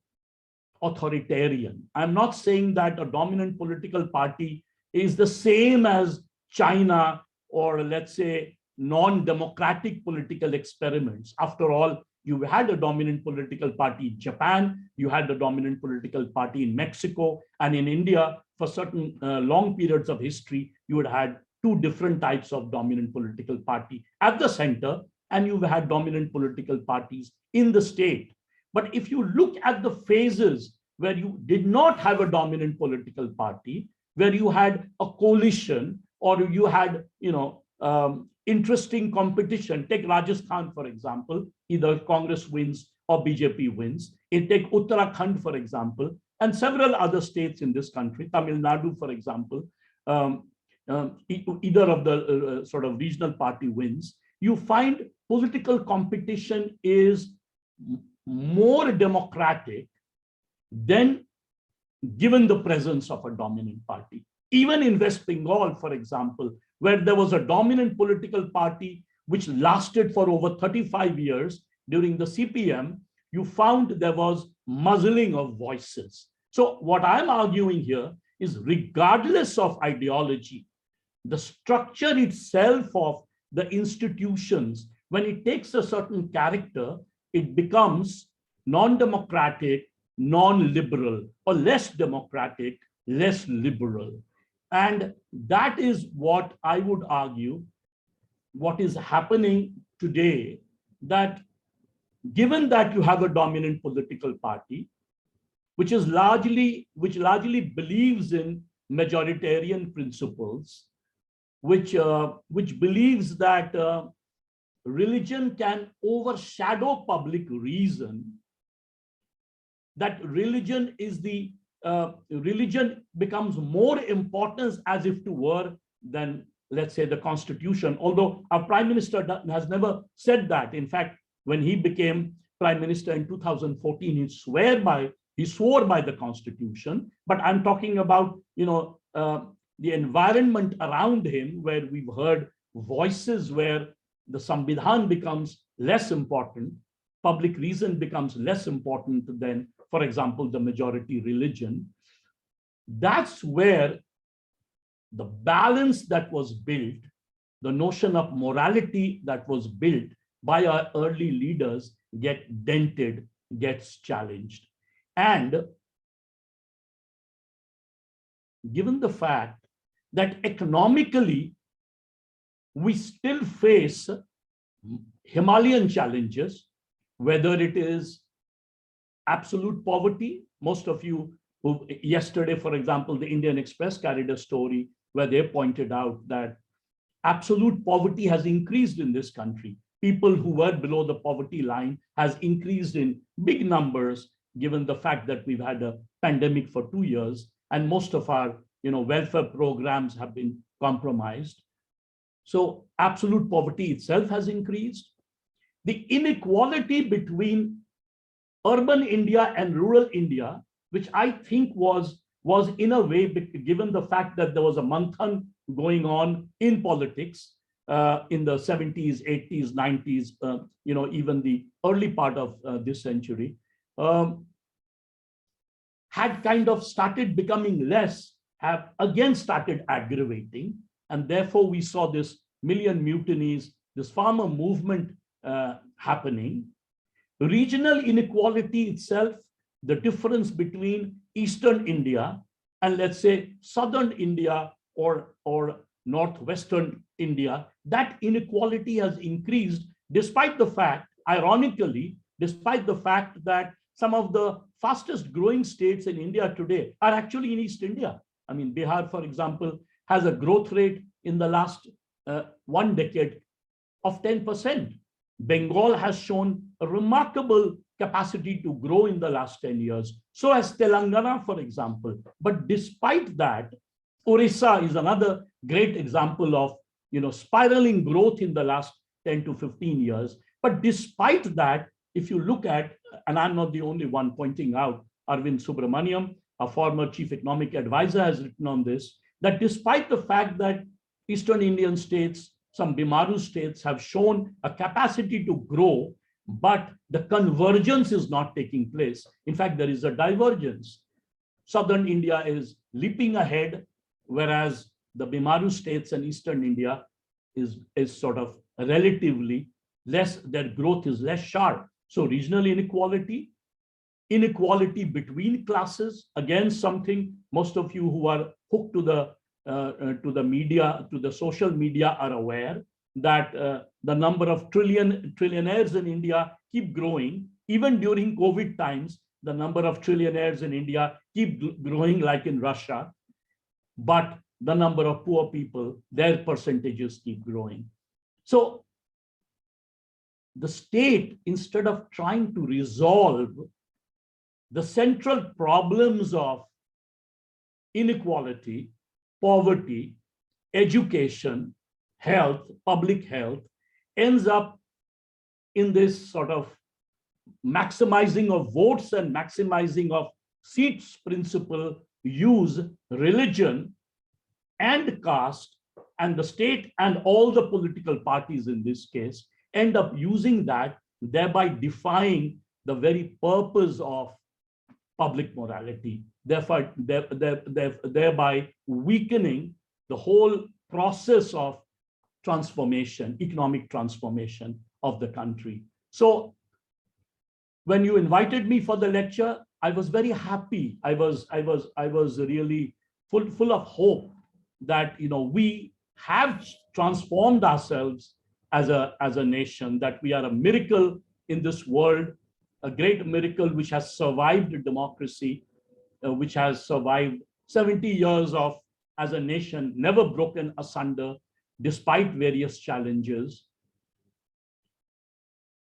authoritarian. I'm not saying that a dominant political party is the same as China or, let's say, non-democratic political experiments. After all, you had a dominant political party in Japan, you had a dominant political party in Mexico, and in India, for certain long periods of history, you would have had 2 different types of dominant political party at the center, and you've had dominant political parties in the state. But if you look at the phases where you did not have a dominant political party, where you had a coalition or you had, interesting competition, take Rajasthan, for example, either Congress wins or BJP wins. Take Uttarakhand, for example, and several other states in this country, Tamil Nadu, for example, either of the sort of regional party wins. You find political competition is more democratic than given the presence of a dominant party. Even in West Bengal, for example, where there was a dominant political party which lasted for over 35 years during the CPM, you found there was muzzling of voices. So what I'm arguing here is, regardless of ideology, the structure itself of the institutions, when it takes a certain character, it becomes non-democratic, non-liberal, or less democratic, less liberal. And that is what I would argue, what is happening today, that given that you have a dominant political party, which largely believes in majoritarian principles, which believes that religion can overshadow public reason, that religion becomes more important as if to were than, let's say, the Constitution. Although our Prime Minister has never said that. In fact, when he became Prime Minister in 2014, he swore by the Constitution. But I'm talking about, the environment around him, where we've heard voices where the Sambidhan becomes less important, public reason becomes less important than, for example, the majority religion. That's where the balance that was built, the notion of morality that was built by our early leaders, get dented, gets challenged. And given the fact that economically we still face Himalayan challenges, whether it is absolute poverty. Most of you who yesterday, for example, the Indian Express carried a story where they pointed out that absolute poverty has increased in this country. People who were below the poverty line has increased in big numbers, given the fact that we've had a pandemic for 2 years and most of our welfare programs have been compromised. So absolute poverty itself has increased. The inequality between urban India and rural India, which I think was was in a way, given the fact that there was a manthan going on in politics in the 70s, 80s, 90s, even the early part of this century, had kind of started becoming less, have again started aggravating. And therefore, we saw this million mutinies, this farmer movement happening. Regional inequality itself, the difference between Eastern India and, let's say, Southern India or Northwestern India, that inequality has increased despite the fact, ironically, despite the fact that some of the fastest growing states in India today are actually in East India. I mean, Bihar, for example, has a growth rate in the last 1 decade of 10%. Bengal has shown a remarkable capacity to grow in the last 10 years. So has Telangana, for example. But despite that, Orissa is another great example of spiraling growth in the last 10 to 15 years. But despite that, if you look at, and I'm not the only one pointing out, Arvind Subramaniam, a former chief economic advisor, has written on this, that despite the fact that Eastern Indian states, some Bimaru states have shown a capacity to grow, but the convergence is not taking place. In fact, there is a divergence. Southern India is leaping ahead, whereas the Bimaru states and Eastern India is sort of relatively less, their growth is less sharp. So regional inequality, inequality between classes, again, something most of you who are hooked to the media, to the social media are aware that the number of trillionaires in India keep growing. Even during COVID times, the number of trillionaires in India keep growing like in Russia, but the number of poor people, their percentages keep growing. So the state, instead of trying to resolve the central problems of inequality, poverty, education, health, public health, ends up in this sort of maximizing of votes and maximizing of seats principle, use religion and caste, and the state and all the political parties in this case end up using that, thereby defying the very purpose of public morality, therefore thereby weakening the whole process of transformation, economic transformation of the country. So when you invited me for the lecture, I was very happy. I was really full of hope that we have transformed ourselves as a nation, that we are a miracle in this world, a great miracle which has survived democracy, which has survived 70 years of, as a nation, never broken asunder despite various challenges.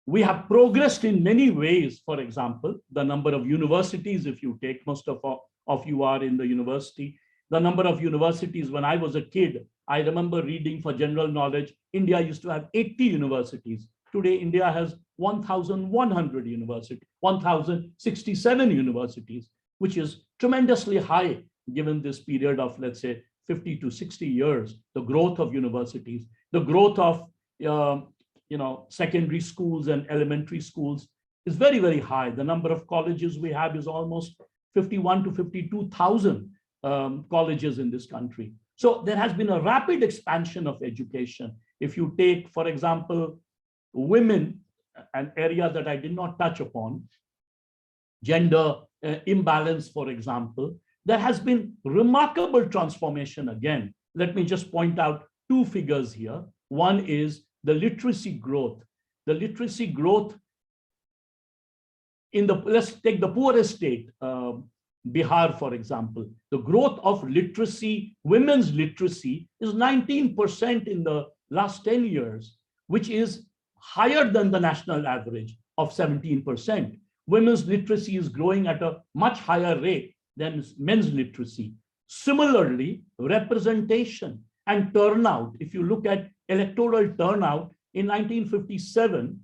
We have progressed in many ways. For example, the number of universities, if you take, most of you are in the university, the number of universities, when I was a kid, I remember reading for general knowledge, India used to have 80 universities. Today, India has 1,100 universities, 1,067 universities, which is tremendously high given this period of, let's say, 50 to 60 years, the growth of universities, the growth of secondary schools and elementary schools is very, very high. The number of colleges we have is almost 51 to 52,000 colleges in this country. So there has been a rapid expansion of education. If you take, for example, women, an area that I did not touch upon, gender imbalance, for example, there has been remarkable transformation again. Let me just point out two figures here. One is the literacy growth. The literacy growth in let's take the poorest state, Bihar, for example. The growth of literacy, women's literacy, is 19% in the last 10 years, which is higher than the national average of 17%. Women's literacy is growing at a much higher rate than men's literacy. Similarly, representation and turnout, if you look at electoral turnout in 1957,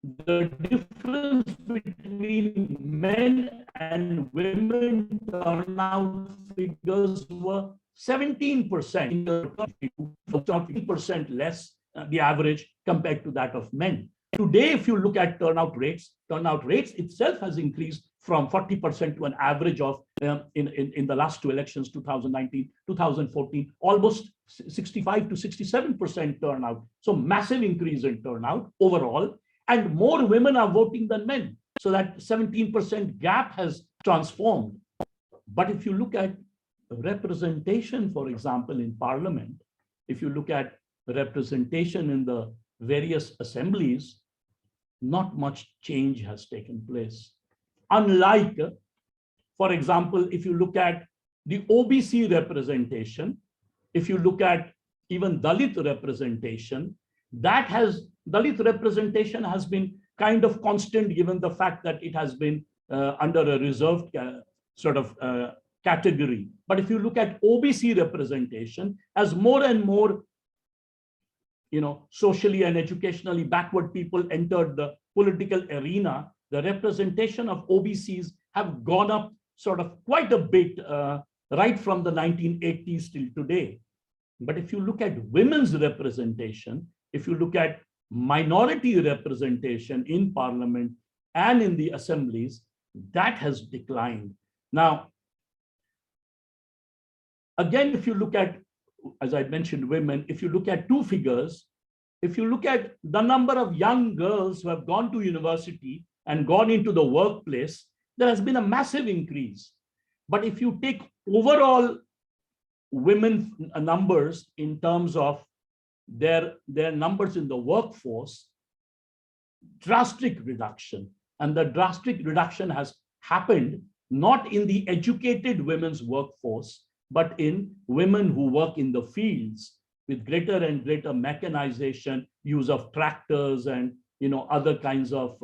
the difference between men and women turnout figures were 17%, 15% less the average compared to that of men. Today, if you look at turnout rates itself has increased from 40% to an average of, in the last two elections, 2019, 2014, almost 65 to 67% turnout. So massive increase in turnout overall, and more women are voting than men. So that 17% gap has transformed. But if you look at representation, for example, in parliament, if you look at representation in the various assemblies, not much change has taken place. Unlike, for example, if you look at the OBC representation, if you look at even Dalit representation, Dalit representation has been kind of constant given the fact that it has been under a reserved sort of category. But if you look at OBC representation, as more and more socially and educationally backward people entered the political arena, the representation of OBCs have gone up sort of quite a bit right from the 1980s till today. But if you look at women's representation, if you look at minority representation in parliament and in the assemblies, that has declined. Now, again, if you look at, as I mentioned, women, if you look at two figures, if you look at the number of young girls who have gone to university and gone into the workplace, there has been a massive increase. But if you take overall women numbers in terms of their numbers in the workforce, drastic reduction. And the drastic reduction has happened not in the educated women's workforce, but in women who work in the fields with greater and greater mechanization, use of tractors and other kinds of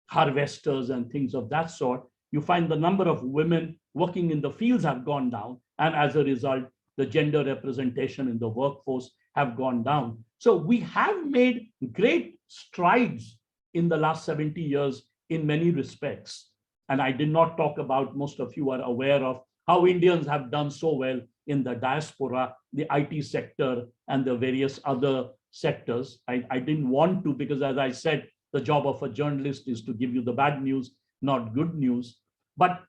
harvesters and things of that sort. You find the number of women working in the fields have gone down, and as a result, the gender representation in the workforce have gone down. So we have made great strides in the last 70 years in many respects. And I did not talk about, most of you are aware of how Indians have done so well in the diaspora, the IT sector, and the various other sectors. I didn't want to, because as I said, the job of a journalist is to give you the bad news, not good news. But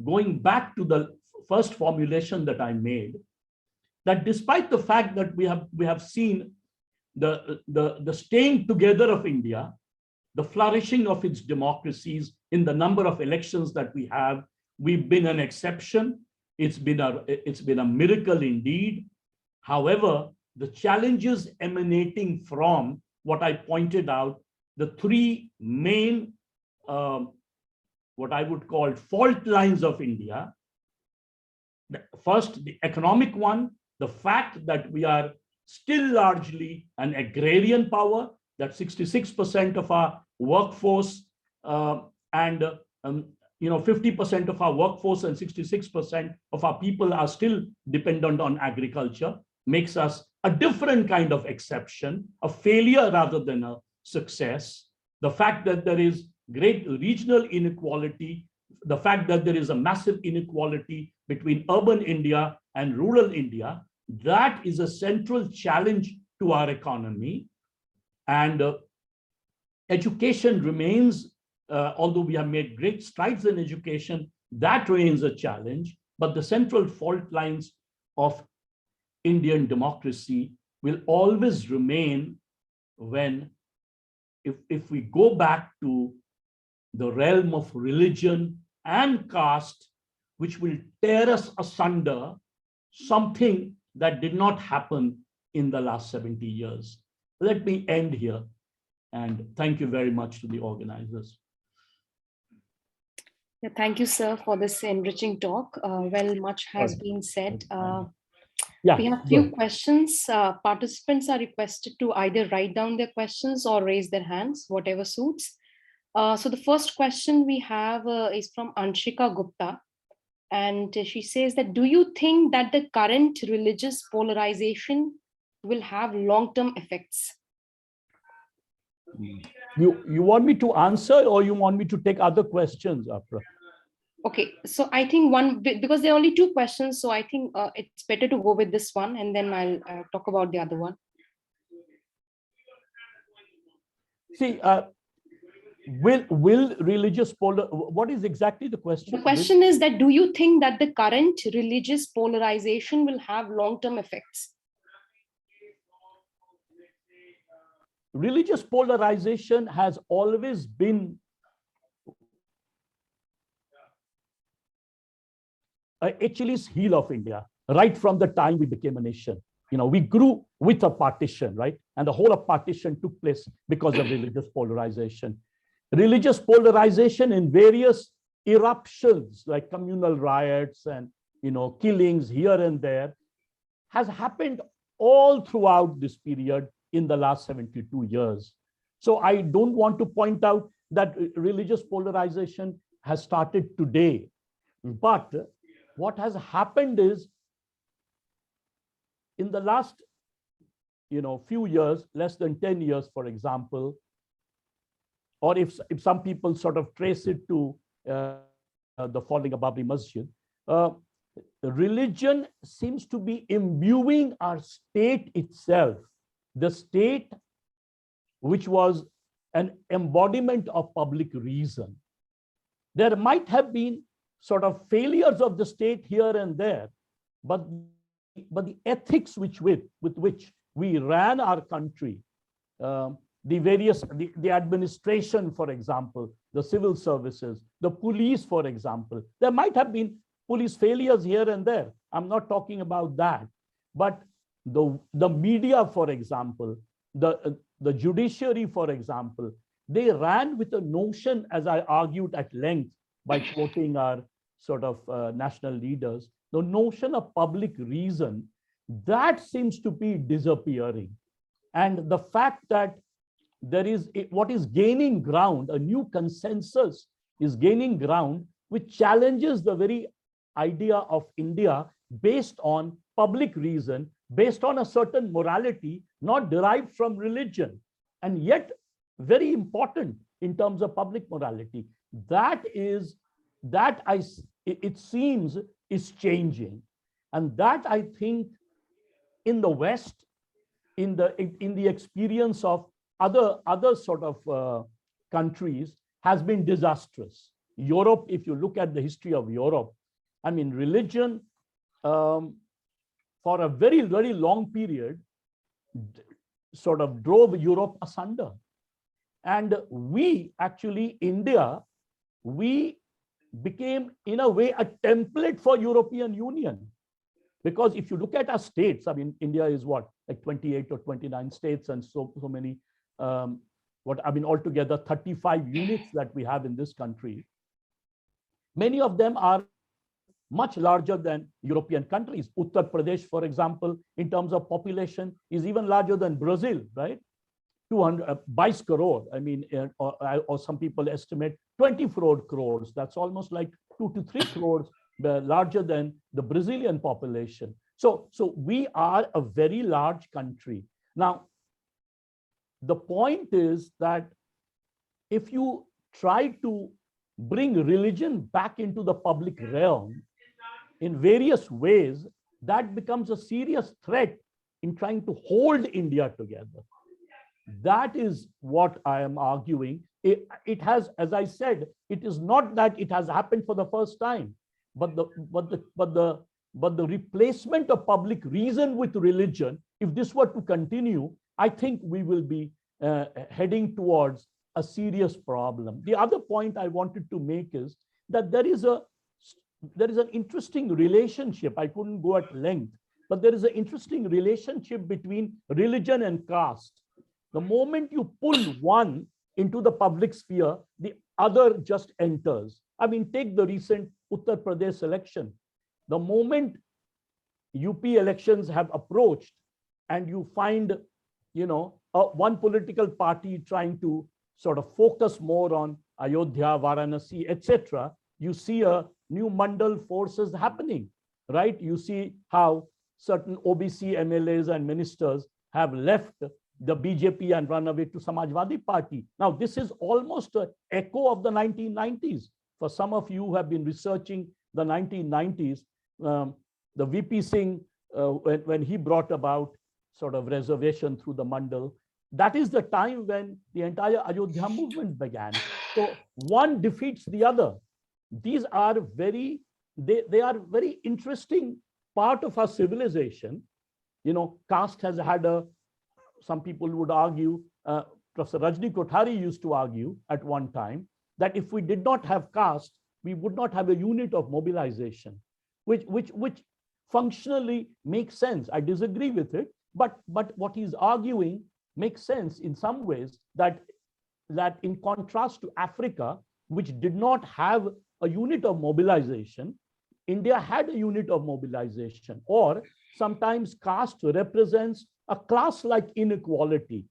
going back to the first formulation that I made, that despite the fact that we have seen the staying together of India, the flourishing of its democracies in the number of elections that we have, we've been an exception. It's been a miracle indeed. However, the challenges emanating from what I pointed out, the three main, what I would call fault lines of India. First, the economic one, the fact that we are still largely an agrarian power, that 66% of our workforce and 50% of our workforce and 66% of our people are still dependent on agriculture, makes us a different kind of exception, a failure rather than a success. The fact that there is great regional inequality, the fact that there is a massive inequality between urban India and rural India, that is a central challenge to our economy. And education remains, although we have made great strides in education, that remains a challenge. But the central fault lines of Indian democracy will always remain when, if we go back to the realm of religion and caste, which will tear us asunder, something that did not happen in the last 70 years. Let me end here, and thank you very much to the organizers. Yeah, thank you, sir, for this enriching talk. Well, much has been said. We have a few questions. Participants are requested to either write down their questions or raise their hands, whatever suits. So the first question we have is from Anshika Gupta. And she says that, do you think that the current religious polarization will have long-term effects? You want me to answer, or you want me to take other questions, Afra? Okay, so I think because there are only two questions, so I think it's better to go with this one, and then I'll talk about the other one. See, will religious what is exactly the question? The question is that, do you think that the current religious polarization will have long-term effects? Religious polarization has always been Achilles heel of India, right from the time we became a nation. We grew with a partition, right? And the whole of partition took place because of religious polarization. Religious polarization in various eruptions, like communal riots and killings here and there, has happened all throughout this period in the last 72 years. So I don't want to point out that religious polarization has started today. But what has happened is, in the last few years, less than 10 years, for example, or if some people sort of trace it to the falling of Babri Masjid, religion seems to be imbuing our state itself. The state, which was an embodiment of public reason. There might have been sort of failures of the state here and there, but the ethics with which we ran our country, the administration, for example, the civil services, the police, for example, there might have been police failures here and there. I'm not talking about that, but the media, for example, the judiciary, for example, they ran with a notion, as I argued at length by quoting our sort of national leaders, the notion of public reason, that seems to be disappearing. And the fact that there is what is gaining ground, a new consensus is gaining ground, which challenges the very idea of India based on public reason, based on a certain morality, not derived from religion, and yet very important in terms of public morality. It seems is changing. And that, I think, in the West, in the experience of other sort of countries, has been disastrous. Europe, if you look at the history of Europe, I mean, religion for a very, very long period sort of drove Europe asunder. And we actually, India, we became in a way a template for European Union. Because if you look at our states, I mean, India is what, like 28 or 29 states and so many, altogether 35 units that we have in this country. Many of them are much larger than European countries. Uttar Pradesh, for example, in terms of population, is even larger than Brazil, right? 22 crore. I mean, or some people estimate 24 crores. That's almost like 2 to 3 crores larger than the Brazilian population. So we are a very large country. Now, the point is that if you try to bring religion back into the public realm in various ways, that becomes a serious threat in trying to hold India together. That is what I am arguing. It has, as I said, it is not that it has happened for the first time, but the replacement of public reason with religion, if this were to continue, I think we will be heading towards a serious problem. The other point I wanted to make is that there is an interesting relationship. I couldn't go at length, but there is an interesting relationship between religion and caste. The moment you pull one into the public sphere, the other just enters. I mean, take the recent Uttar Pradesh election. The moment UP elections have approached and you find, one political party trying to sort of focus more on Ayodhya, Varanasi, etc., you see a new mandal forces happening, right? You see how certain OBC MLAs and ministers have left the BJP and run away to Samajwadi Party. Now, this is almost an echo of the 1990s. For some of you who have been researching the 1990s, the VP Singh, when he brought about sort of reservation through the Mandal, that is the time when the entire Ayodhya movement began. So one defeats the other. These are they are very interesting part of our civilization. You know, caste has had some people would argue, Professor Rajni Kothari used to argue at one time that if we did not have caste, we would not have a unit of mobilization, which functionally makes sense. I disagree with it, but what he's arguing makes sense in some ways, that in contrast to Africa, which did not have a unit of mobilization, India had a unit of mobilization. Or sometimes caste represents a class-like inequality.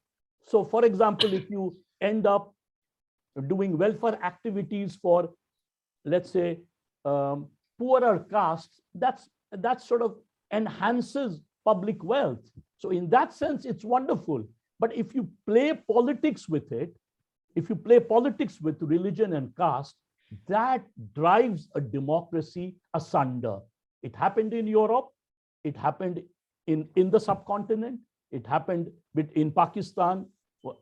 So for example, if you end up doing welfare activities for, let's say, poorer castes, that sort of enhances public wealth. So in that sense, it's wonderful. But if you play politics with it, if you play politics with religion and caste, that drives a democracy asunder. It happened in Europe. It happened in the subcontinent. It happened in Pakistan.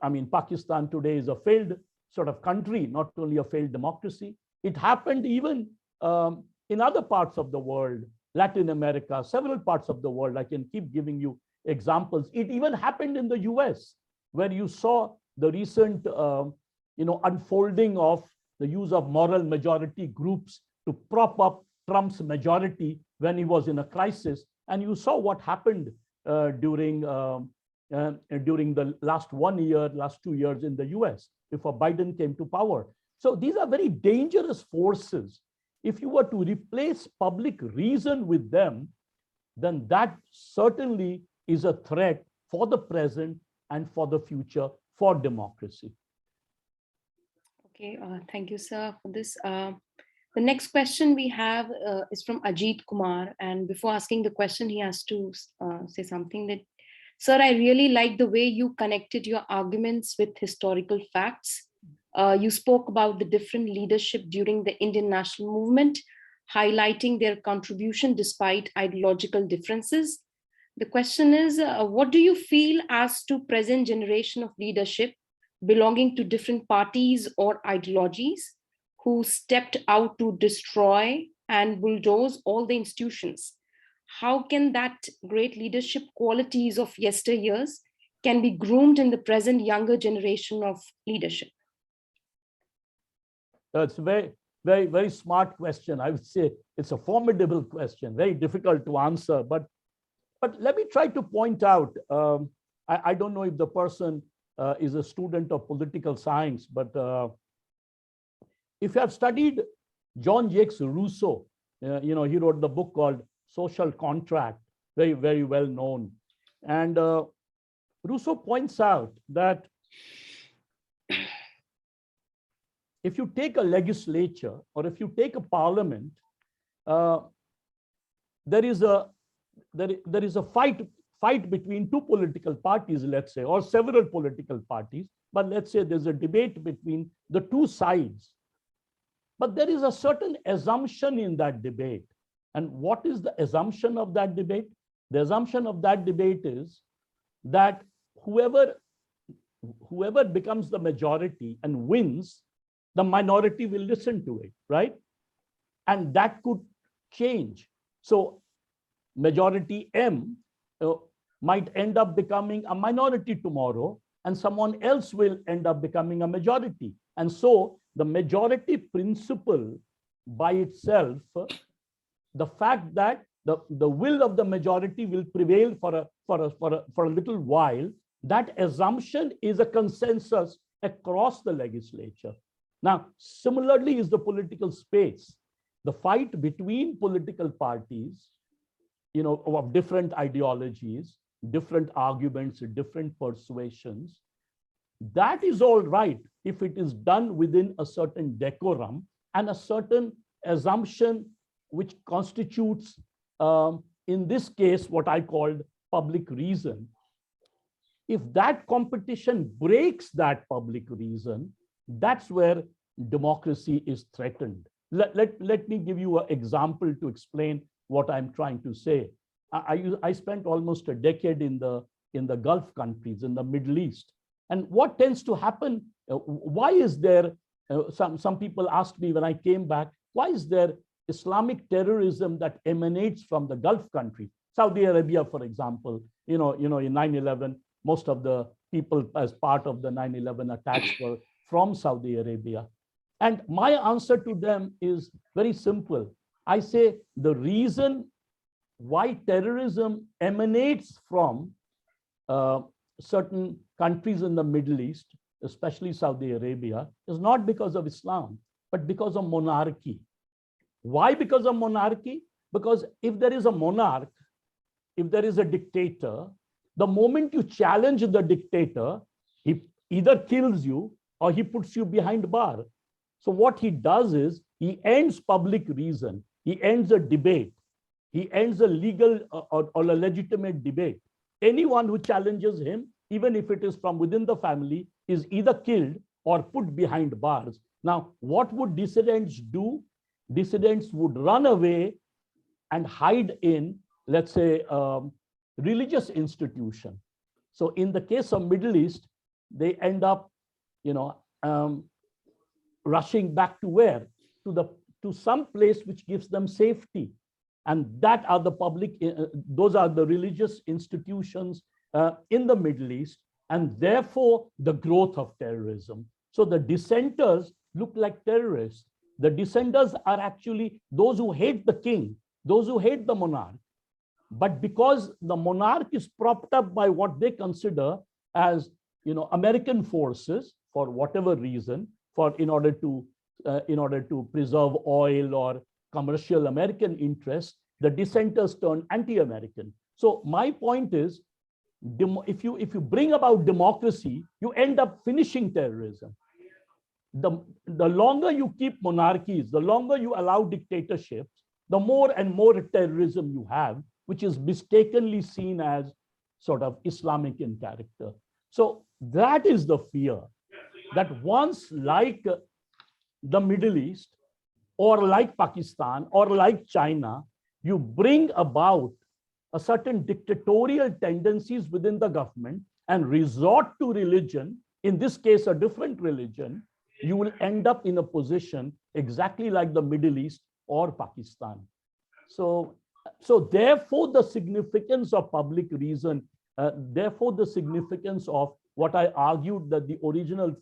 I mean, Pakistan today is a failed sort of country, not only a failed democracy. It happened even in other parts of the world, Latin America, several parts of the world. I can keep giving you examples. It even happened in the US, where you saw the recent unfolding of the use of moral majority groups to prop up Trump's majority when he was in a crisis. And you saw what happened during the last 1 year, last 2 years in the US before Biden came to power. So these are very dangerous forces. If you were to replace public reason with them, then that certainly is a threat for the present and for the future for democracy. Okay, thank you, sir, for this. The next question we have is from Ajit Kumar. And before asking the question, he has to say something that, sir, I really like the way you connected your arguments with historical facts. You spoke about the different leadership during the Indian national movement, highlighting their contribution despite ideological differences. The question is, what do you feel as to present generation of leadership belonging to different parties or ideologies who stepped out to destroy and bulldoze all the institutions? How can that great leadership qualities of yesteryears can be groomed in the present younger generation of leadership? That's a very, very, very smart question. I would say it's a formidable question, very difficult to answer. But let me try to point out, I don't know if the person is a student of political science, but if you have studied Jean-Jacques Rousseau, he wrote the book called Social Contract, very, very well known. And Rousseau points out that if you take a legislature or if you take a parliament, there is a fight between two political parties, let's say, or several political parties, but let's say there's a debate between the two sides. But there is a certain assumption in that debate. And what is the assumption of that debate? The assumption of that debate is that whoever becomes the majority and wins, the minority will listen to it, right? And that could change. So majority M might end up becoming a minority tomorrow, and someone else will end up becoming a majority. And so the majority principle by itself, the fact that the will of the majority will prevail for a little while, that assumption is a consensus across the legislature. Now, similarly is the political space. The fight between political parties, of different ideologies, different arguments, different persuasions, that is all right if it is done within a certain decorum and a certain assumption which constitutes, in this case, what I called public reason. If that competition breaks that public reason, that's where democracy is threatened. Let me give you an example to explain what I'm trying to say. I spent almost a decade in the Gulf countries, in the Middle East. And what tends to happen, why is there, some people asked me when I came back, why is there Islamic terrorism that emanates from the Gulf countries? Saudi Arabia, for example, in 9/11, most of the people as part of the 9/11 attacks were from Saudi Arabia. And my answer to them is very simple. I say the reason why terrorism emanates from certain countries in the Middle East, especially Saudi Arabia, is not because of Islam, but because of monarchy. Why because of monarchy? Because if there is a monarch, if there is a dictator, the moment you challenge the dictator, he either kills you or he puts you behind bar. So what he does is he ends public reason. He ends a debate. He ends a legal or a legitimate debate. Anyone who challenges him, even if it is from within the family, is either killed or put behind bars. Now, what would dissidents do? Dissidents would run away and hide in, let's say, religious institution. So in the case of Middle East, they end up, rushing back to where? To some place which gives them safety. And that are the public, those are the religious institutions in the Middle East, and therefore the growth of terrorism. So the dissenters look like terrorists. The dissenters are actually those who hate the king, those who hate the monarch. But because the monarch is propped up by what they consider as, American forces for whatever reason, in order to preserve oil or commercial American interests, the dissenters turn anti-American. So my point is, if you bring about democracy, you end up finishing terrorism. The longer you keep monarchies, the longer you allow dictatorships, the more and more terrorism you have, which is mistakenly seen as sort of Islamic in character. So that is the fear, that once, like the Middle East, or like Pakistan, or like China, you bring about a certain dictatorial tendencies within the government and resort to religion, in this case, a different religion, you will end up in a position exactly like the Middle East or Pakistan. So therefore, the significance of public reason, therefore, the significance of what I argued that the original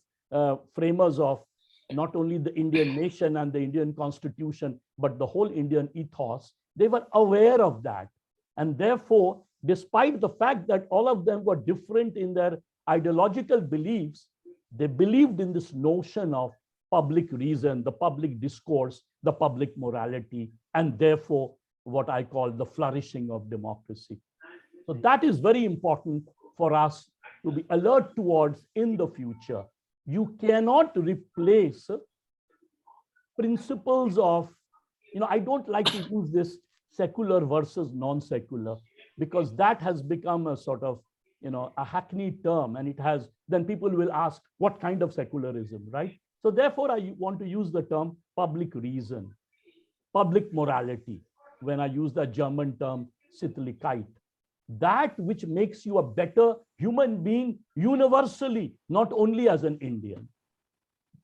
framers of not only the Indian nation and the Indian constitution, but the whole Indian ethos, they were aware of that. And therefore, despite the fact that all of them were different in their ideological beliefs, they believed in this notion of public reason, the public discourse, the public morality, and therefore what I call the flourishing of democracy. So that is very important for us to be alert towards in the future. You cannot replace principles of, I don't like to use this secular versus non-secular, because that has become a sort of, a hackneyed term, and then people will ask, what kind of secularism, right? So therefore, I want to use the term public reason, public morality, when I use the German term Sittlichkeit. That which makes you a better human being universally, not only as an Indian.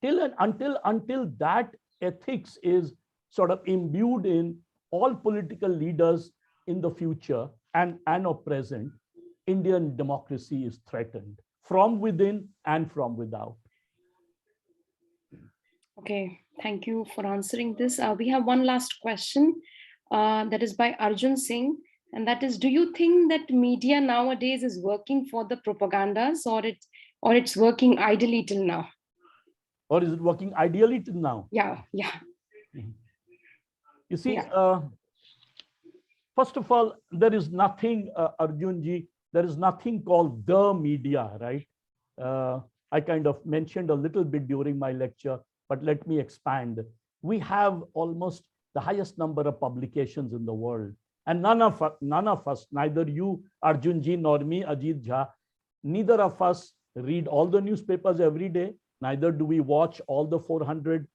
Until that ethics is sort of imbued in all political leaders in the future and of present, Indian democracy is threatened from within and from without. Okay, thank you for answering this. We have one last question that is by Arjun Singh. And that is, do you think that media nowadays is working for the propagandas, or it's working ideally till now? Or is it working ideally till now? Yeah. You see, first of all, there is nothing, Arjunji, there is nothing called the media, right? I kind of mentioned a little bit during my lecture, but let me expand. We have almost the highest number of publications in the world. And none of us, neither you, Arjunji, nor me, Ajit Jha, neither of us read all the newspapers every day. Neither do we watch all the 400,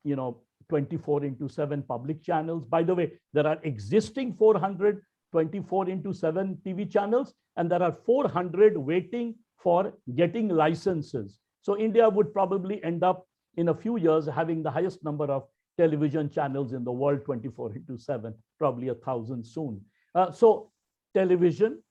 24/7 public channels. By the way, there are existing 400 24/7 TV channels, and there are 400 waiting for getting licenses. So India would probably end up in a few years having the highest number of television channels in the world, 24/7, probably 1,000 soon. So television,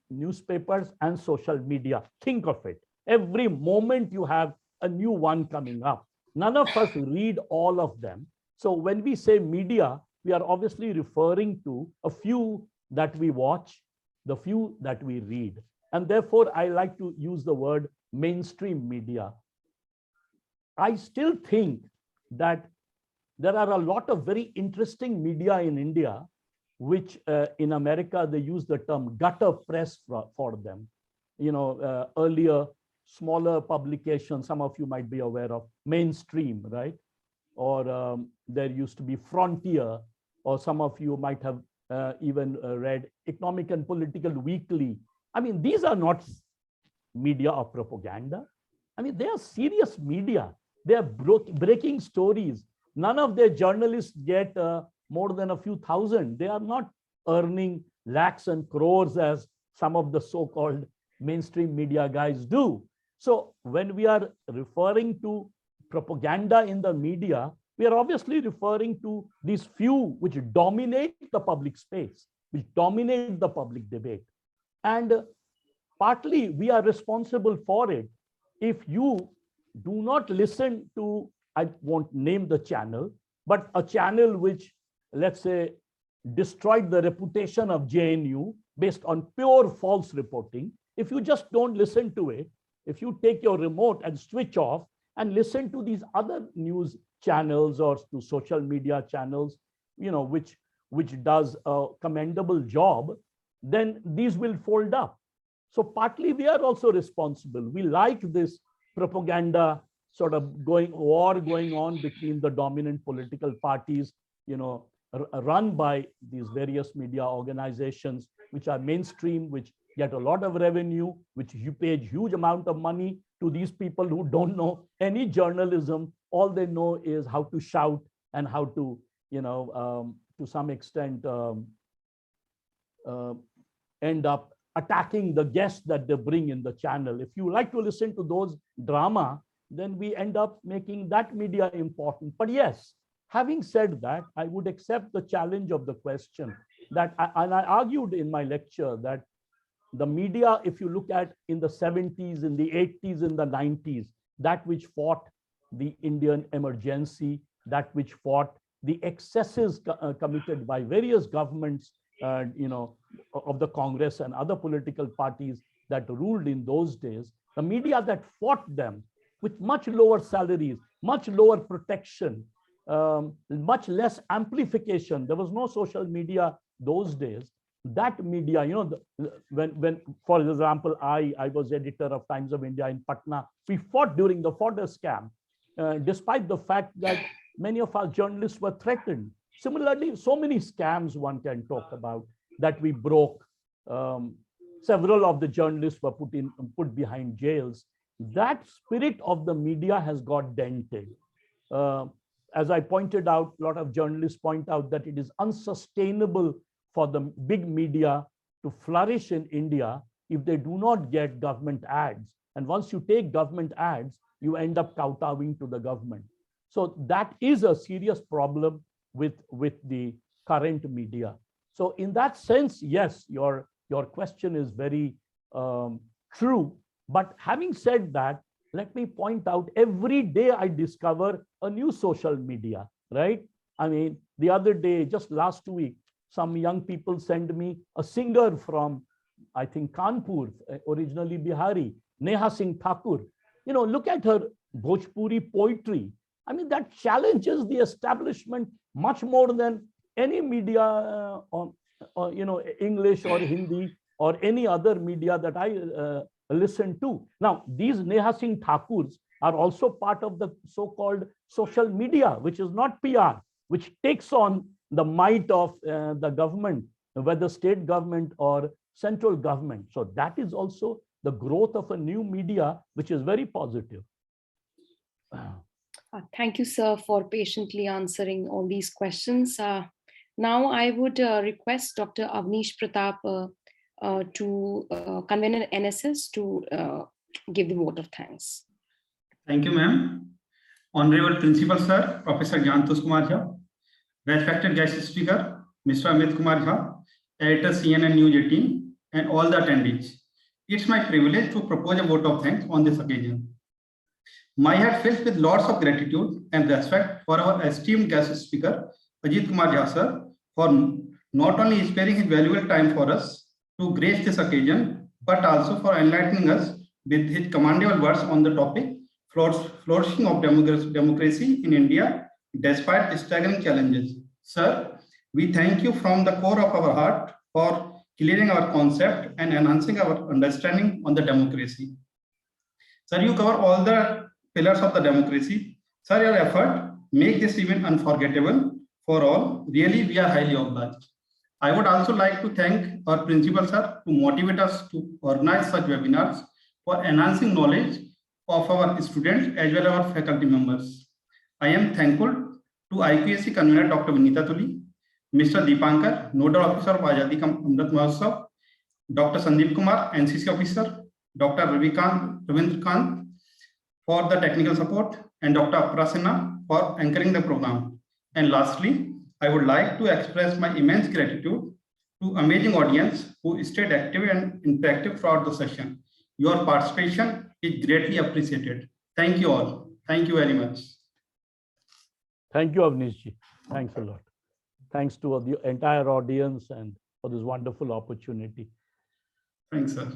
newspapers, and social media. Think of it. Every moment you have a new one coming up. None of us read all of them. So when we say media, we are obviously referring to a few that we watch, the few that we read. And therefore, I like to use the word mainstream media. I still think that there are a lot of very interesting media in India, which in America, they use the term gutter press for them. Earlier, smaller publications, some of you might be aware of, mainstream, right? Or there used to be Frontier, or some of you might have even read Economic and Political Weekly. I mean, these are not media or propaganda. I mean, they are serious media. They are breaking stories. None of their journalists get more than a few thousand. They are not earning lakhs and crores as some of the so-called mainstream media guys do. So when we are referring to propaganda in the media, we are obviously referring to these few which dominate the public space, which dominate the public debate. And partly we are responsible for it. If you do not listen to, I won't name the channel, but a channel which, let's say, destroyed the reputation of JNU based on pure false reporting, if you just don't listen to it, if you take your remote and switch off and listen to these other news channels or to social media channels, which does a commendable job, then these will fold up. So partly we are also responsible. We like this propaganda sort of war going on between the dominant political parties, run by these various media organizations, which are mainstream, which get a lot of revenue, which you pay huge amount of money to these people who don't know any journalism. All they know is how to shout and how to, to some extent, end up attacking the guests that they bring in the channel. If you like to listen to those drama, then we end up making that media important. But yes, having said that, I would accept the challenge of the question that, and I argued in my lecture that the media, if you look at in the 70s, in the 80s, in the 90s, that which fought the Indian emergency, that which fought the excesses committed by various governments, of the Congress and other political parties that ruled in those days, the media that fought them with much lower salaries, much lower protection, much less amplification. There was no social media those days. That media, when for example, I was editor of Times of India in Patna, we fought during the fodder scam, despite the fact that many of our journalists were threatened. Similarly, so many scams one can talk about that we broke. Several of the journalists were put behind jails. That spirit of the media has got dented. As I pointed out, a lot of journalists point out that it is unsustainable for the big media to flourish in India if they do not get government ads. And once you take government ads, you end up kowtowing to the government. So that is a serious problem with the current media. So in that sense, yes, your question is very true. But having said that, let me point out, every day I discover a new social media, right? I mean, the other day, just last week, some young people send me a singer from, I think, Kanpur, originally Bihari, Neha Singh Thakur. Look at her Bhojpuri poetry. I mean, that challenges the establishment much more than any media, English or Hindi or any other media that I listen to. Now, these Neha Singh Thakurs are also part of the so-called social media, which is not PR, which takes on the might of the government, whether state government or central government. So that is also the growth of a new media, which is very positive. Thank you, sir, for patiently answering all these questions. Now I would request Dr. Avnish Pratap to convener NSS to give the vote of thanks. Thank you, ma'am. Honorable Principal Sir, Professor Jantosh Kumar Jha, respected guest speaker, Mr. Amit Kumar Jha, editor CNN News 18, and all the attendees. It's my privilege to propose a vote of thanks on this occasion. My heart fills with lots of gratitude and respect for our esteemed guest speaker, Ajit Kumar Jha sir, for not only sparing his valuable time for us to grace this occasion, but also for enlightening us with his commendable words on the topic, flourishing of democracy in India, despite staggering challenges. Sir, we thank you from the core of our heart for clearing our concept and enhancing our understanding on the democracy. Sir, you cover all the pillars of the democracy. Sir, your effort make this event unforgettable for all. Really, we are highly obliged. I would also like to thank our principal, sir, to motivate us to organize such webinars for enhancing knowledge of our students as well as our faculty members. I am thankful to IPSC convener Dr. Vinita Tuli, Mr. Deepankar, Nodal Officer of Azadi Ka Amrit Mahotsav, Dr. Sandeep Kumar, NCC Officer, Dr. Ravindra Kant for the technical support, and Dr. Apra Sinha for anchoring the program. And lastly, I would like to express my immense gratitude to amazing audience who stayed active and interactive throughout the session. Your participation is greatly appreciated. Thank you all. Thank you very much. Thank you, Avnishji. Thanks a lot. Thanks to the entire audience and for this wonderful opportunity. Thanks, sir.